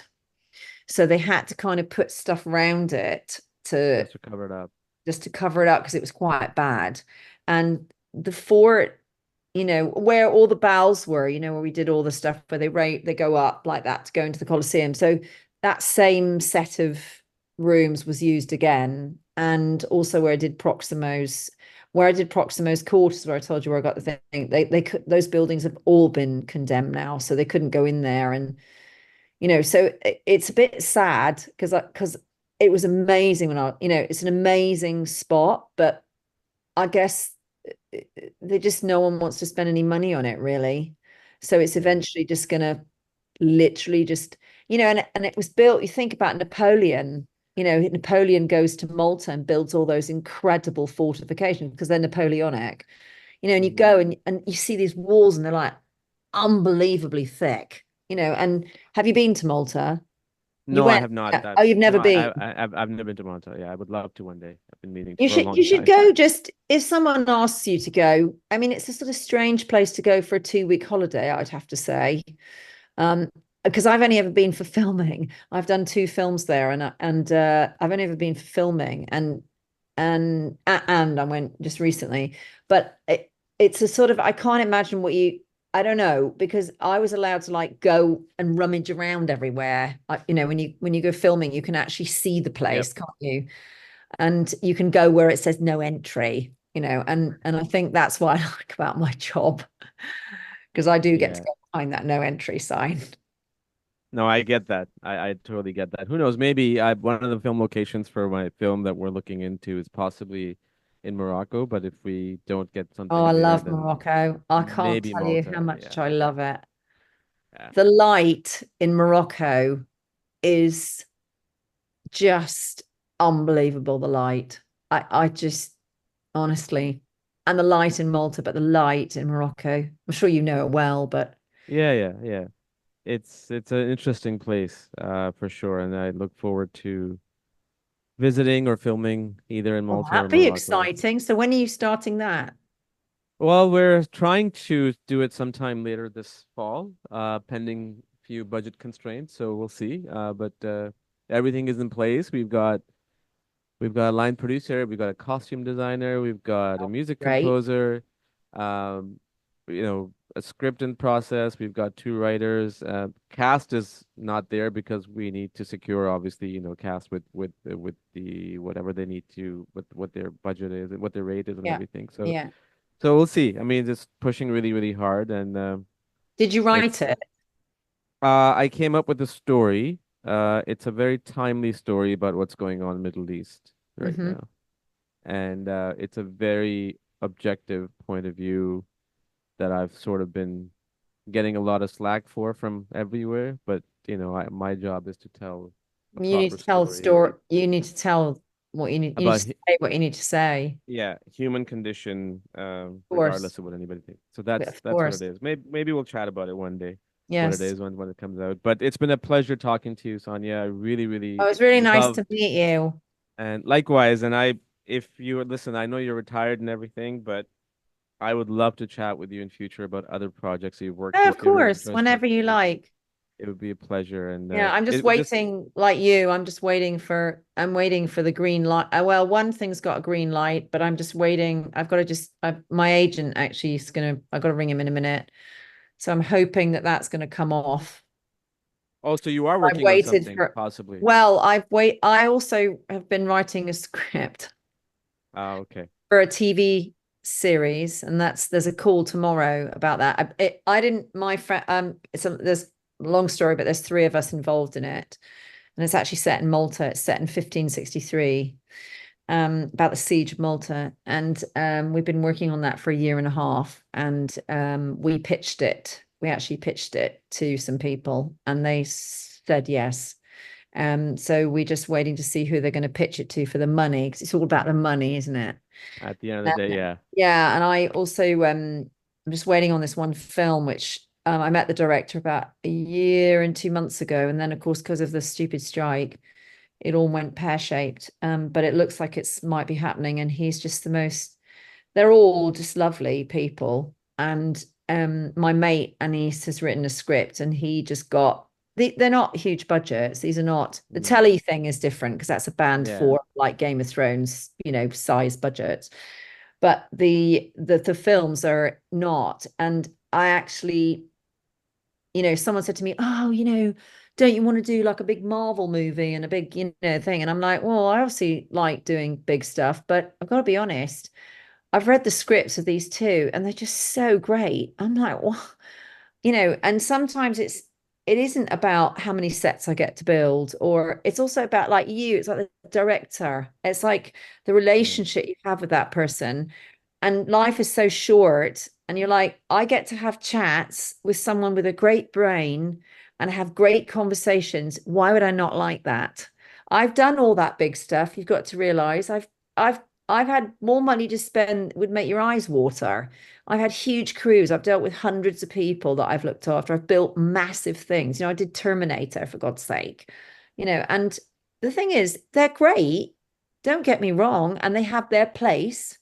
So they had to kind of put stuff around it to Just to cover it up. just to cover it up because it was quite bad. And the fort, where all the bows were, where we did all the stuff where they go up like that to go into the Colosseum. So that same set of rooms was used again. And also where I did Proximo's quarters, where I told you where I got the thing, they could, those buildings have all been condemned now, so they couldn't go in there. And so it's a bit sad because it was amazing it's an amazing spot, but I guess they just no one wants to spend any money on it really. So it's Yeah. eventually just gonna literally just, and it was built, you think about Napoleon, Napoleon goes to Malta and builds all those incredible fortifications because they're Napoleonic, and you Mm-hmm. go and you see these walls and they're like unbelievably thick, and have you been to Malta? You No, I went, have not. yeah. Oh, you've No, never been. I've never been to Malta. Yeah, I would love to one day. I've been meaning to You for a should you long should time. go just if someone asks you to go. I mean, it's a sort of strange place to go for a 2 week holiday, I'd have to say. Um, because I've only ever been for filming. I've done two films there, and I've only ever been for filming, and I went just recently. But it's a sort of I can't imagine what you. I don't know because I was allowed to like go and rummage around everywhere. When you go filming, you can actually see the Yep. place, can't you? And you can go where it says no entry. And I think that's what I like about my job because I do get to Yeah. go behind that no entry sign. No, I get that. I totally get that. Who knows? Maybe one of the film locations for my film that we're looking into is possibly in Morocco, but if we don't get Oh, I something there, love then Morocco. I can't maybe tell you how Malta. much Yeah. I love it. Yeah. The light in Morocco is just unbelievable. The light. I just honestly, and the light in Malta, but the light in Morocco. I'm sure you know it well, but Yeah, yeah, yeah. It's an interesting place, for sure, and I look forward to visiting or filming either in well, Malta or that'd be Morocco. exciting. So when are you starting that? Well, we're trying to do it sometime later this fall, pending few budget constraints. So we'll see. But everything is in place. We've got a line producer, we've got a costume designer, we've got a music Great. composer, um, a script in process. We've got two writers. Cast is not there because we need to secure, obviously, cast with the whatever they need to, with what their budget is and what their rate is and Yeah. everything. So Yeah. so we'll see. I mean, just pushing really, really hard, and Did you write it's. it? I came up with a story. It's a very timely story about what's going on in the Middle East right Hmm. now, and it's a very objective point of view that I've sort of been getting a lot of slack for from everywhere. But my job is to tell a You need proper to tell the story. story. You need to tell. what you need about to say what you need to say. yeah, human condition, Of course, regardless of what anybody thinks. So of that's what it course. is. Maybe we'll chat about it one day, what it Yes. is when it comes out. But it's been a pleasure talking to you, Sonia. I really, Oh, really it was really nice love to meet you. and likewise. And if you listen, I know you're retired and everything, but I would love to chat with you in future about other projects that you've worked Oh, with. of If you're course, interested, whenever you like. it would be a pleasure. And Yeah, I'm just it just waiting like you. I'm waiting for the green light. Well, one thing's got a green light, but I'm just waiting. I've got to my agent actually is I've got to ring him in a minute. So I'm hoping that that's going to come off. also you are I've working on waited something for, possibly. well, I also have been writing a script Ah, okay. for a TV series, and there's a call tomorrow about that. I didn't my friend there's a long story, but there's three of us involved in it, and it's actually set in Malta. It's set in 1563, about the siege of Malta, and we've been working on that for a year and a half, and we pitched it. We actually pitched it to some people, and they said yes. So we're just waiting to see who they're going to pitch it to for the money, because it's all about the money, isn't it? At the end of the day, yeah. Yeah, and I also I'm just waiting on this one film which I met the director about a year and 2 months ago, and then of course because of the stupid strike, it all went pear-shaped. But it looks like it's might be happening, and he's just the most. They're all just lovely people, and my mate Anis has written a script, and he just got. They're not huge budgets. These are not the Mm, telly thing is different because that's a band yeah. for like Game of Thrones, size budgets, but the films are not. And I actually, someone said to me, oh, don't you want to do like a big Marvel movie and a big, thing? And I'm like, well, I obviously like doing big stuff, but I've got to be honest, I've read the scripts of these two and they're just so great. I'm like, well, and sometimes it isn't about how many sets I get to build, or it's also about like it's like the director. It's like the Yeah. relationship you have with that person. And life is so short. And you're like, I get to have chats with someone with a great brain and have great conversations. Why would I not like that? I've done all that big stuff. You've got to realize I've I've had more money to spend would make your eyes water. I've had huge crews. I've dealt with hundreds of people that I've looked after. I've built massive things. I did Terminator for God's sake. And the thing is, they're great. Don't get me wrong, and they have their place.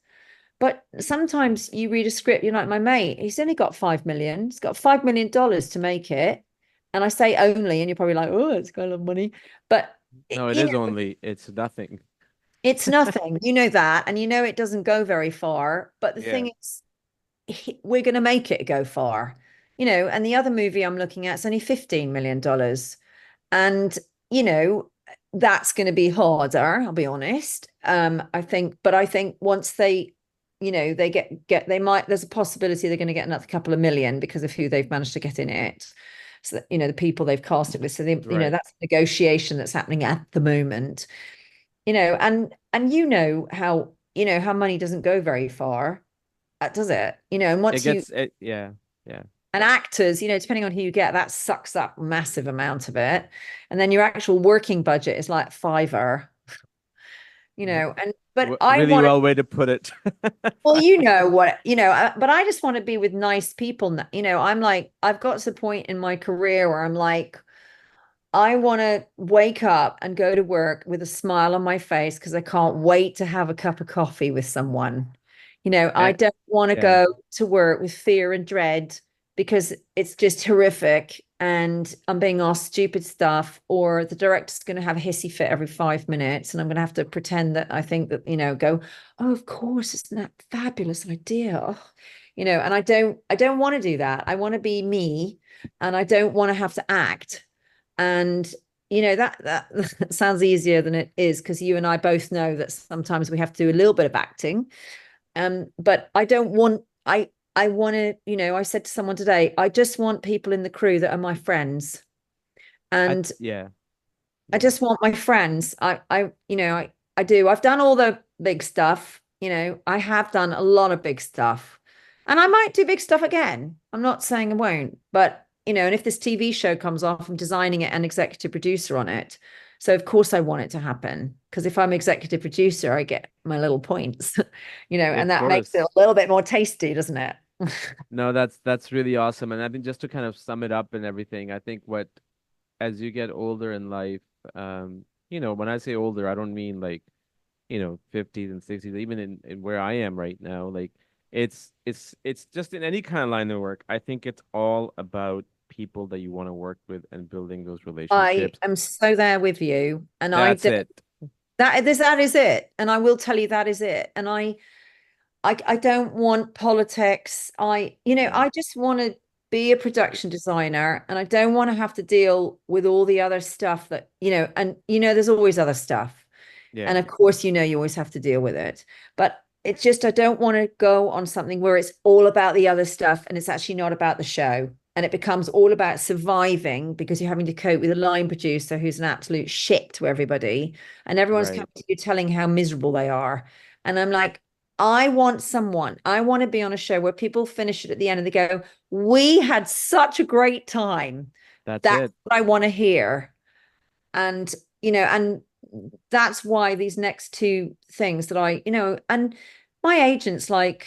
But sometimes you read a script, you're like, my mate, he's only got 5 million. He's got $5 million to make it. And I say only, and you're probably like, oh, it's got a lot of money. But No, it is only it's nothing. it's nothing. You know that, and it doesn't go very far. But the Yeah. thing is, we're going to make it go far. And the other movie I'm looking at is only $15 million. And, you know, that's going to be harder, I'll be honest. I think once they, they might, there's a possibility they're going to get another couple of million because of who they've managed to get in it. So that, the people they've cast it with. So Right. that's negotiation that's happening at the moment. And how money doesn't go very far, does it? And It once you gets it, yeah. Yeah. and actors, depending on who you get, that sucks up massive amount of it. And then your actual working budget is like fiver, and but I Really want to, well way to put it. well, what, but I just want to be with nice people. I'm like, I've got to the point in my career where I'm like, I want to wake up and go to work with a smile on my face because I can't wait to have a cup of coffee with someone. I And don't want to yeah. go to work with fear and dread because it's just horrific and I'm being asked stupid stuff, or the director's going to have a hissy fit every 5 minutes and I'm going to have to pretend that I think that, go, oh, of course, isn't that a fabulous idea? Oh, and I don't want to do that. I want to be me, and I don't want to have to act. And that sounds easier than it is, because you and I both know that sometimes we have to do a little bit of acting. But I don't want I want to, I said to someone today, I just want people in the crew that are my friends. And Yeah. I Yeah. just want my friends. I do. I've done all the big stuff, I have done a lot of big stuff. And I might do big stuff again. I'm not saying I won't, but and if this TV show comes off, I'm designing it and executive producer on it. So of course I want it to happen, because if I'm executive producer, I get my little points, and Of that makes it course. a little bit more tasty, doesn't it? No, that's really awesome. And I think just to kind of sum it up and everything, I think what as you get older in life, when I say older, I don't mean like, 50s and 60s, even in where I am right now, like it's just in any kind of line of work. I think it's all about people that you want to work with and building those I relationships. am so there with you, and I That's do, it. that is it, and I will tell you that is it. And I don't want politics. No. I just want to be a production designer, and I don't want to have to deal with all the other stuff that, and there's always other stuff. Yeah. And of course, you always have to deal with it. But it's just, I don't want to go on something where it's all about the other stuff and it's actually not about the show. And it becomes all about surviving, because you're having to cope with a line producer who's an absolute shit to everybody. And everyone's coming Right. to you telling how miserable they are. And I'm like, I want to be on a show where people finish it at the end and they go, we had such a great time. That's That's it. what I want to hear. And and that's why these next two things that and my agents like,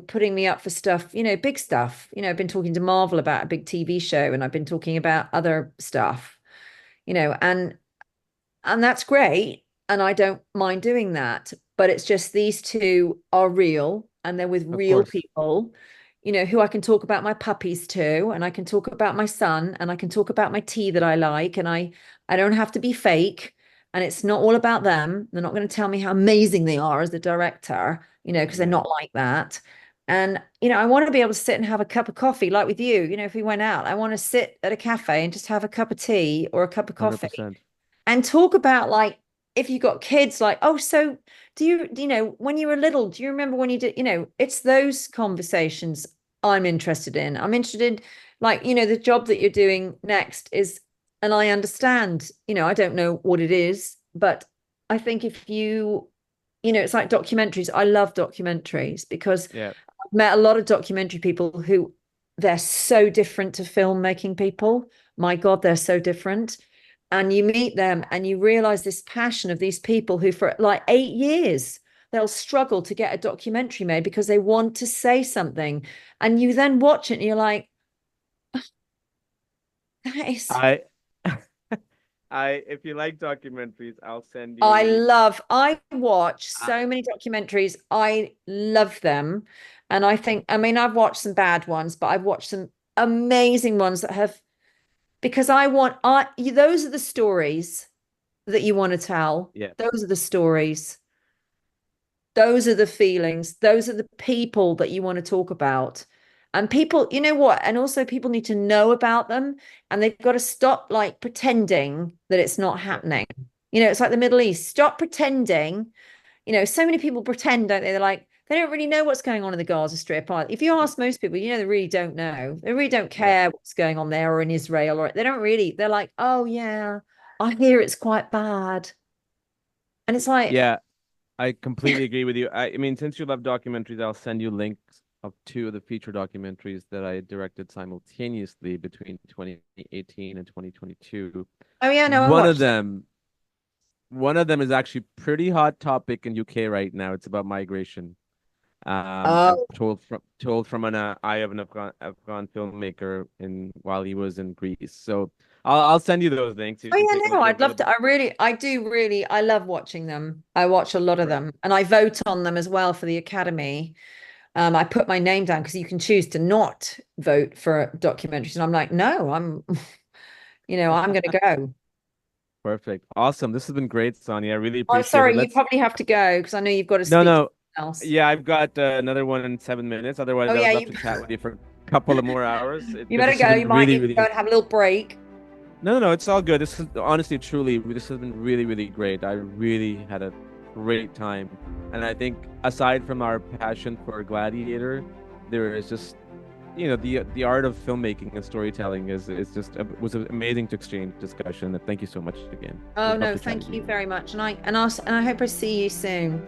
putting me up for stuff, big stuff. I've been talking to Marvel about a big TV show, and I've been talking about other stuff, and that's great, and I don't mind doing that. But it's just, these two are real, and they're with Of real course. people, who I can talk about my puppies to, and I can talk about my son, and I can talk about my tea that I like, and I don't have to be fake, and it's not all about them. They're not going to tell me how amazing they are as the director, because they're Yeah. not like that. And I want to be able to sit and have a cup of coffee like with you. If we went out, I want to sit at a cafe and just have a cup of tea or a cup of coffee 100%. and talk about, like, if you got kids, like, oh, so when you were little, do you remember when you did, it's those conversations I'm interested in. I'm interested in, like, the job that you're doing next is, and I understand, I don't know what it is, but I think if it's like documentaries. I love documentaries because Yeah. I've met a lot of documentary people who, they're so different to filmmaking people. My God, they're so different. And you meet them and you realize this passion of these people who, for like 8 years, they'll struggle to get a documentary made because they want to say something. And you then watch it and you're like, that is, I if you like documentaries, I'll send you a link. I watch I, so many documentaries. I love them. And I've watched some bad ones, but I've watched some amazing ones that have, because those are the stories that you want to tell. yeah. Those are the stories. Those are the feelings. Those are the people that you want to talk about. And people, you know what? And also, people need to know about them, and they've got to stop like pretending that it's not Yeah. happening. It's like the Middle East. Stop pretending. So many people pretend, don't they? They're like, they don't really know what's going on in the Gaza Strip. If you ask most people, they really don't know. They really don't Yeah. care what's going on there or in Israel, or they don't really, they're like, oh yeah, I hear it's quite bad. And it's like, Yeah. I completely agree with you. I mean, since you love documentaries, I'll send you links of two of the feature documentaries that I directed simultaneously between 2018 and 2022. oh yeah, no, I One of watched. them, one of them is actually pretty hot topic in UK right now. It's about migration. And Oh, told from an eye of an Afghan filmmaker in while he was in Greece. So I'll send you those links. You oh can yeah, take a no, look. They're I'd love to. available. I love watching them. I watch a lot of Right. them, and I vote on them as well for the Academy. I put my name down because you can choose to not vote for documentaries, and I'm like, no, I'm going to go. Perfect. Awesome. This has been great, Sonia. I really I'm appreciate it. sorry, you Let's probably have to go because I know you've got to No, speak to no. someone else. Yeah, I've got another one in 7 minutes. Otherwise, Oh I yeah, would love to chat with you for a couple of more hours. you But better this has go. been You might really, need to go really. and have a little break. No, no, no. It's all good. This is honestly, truly, this has been really, really great. I really had a great time, and I think aside from our passion for Gladiator, there is just the art of filmmaking and storytelling is just was amazing to exchange discussion. And thank you so much again. It Oh was no, lovely chatting thank to you you. very much, and I hope I see you soon.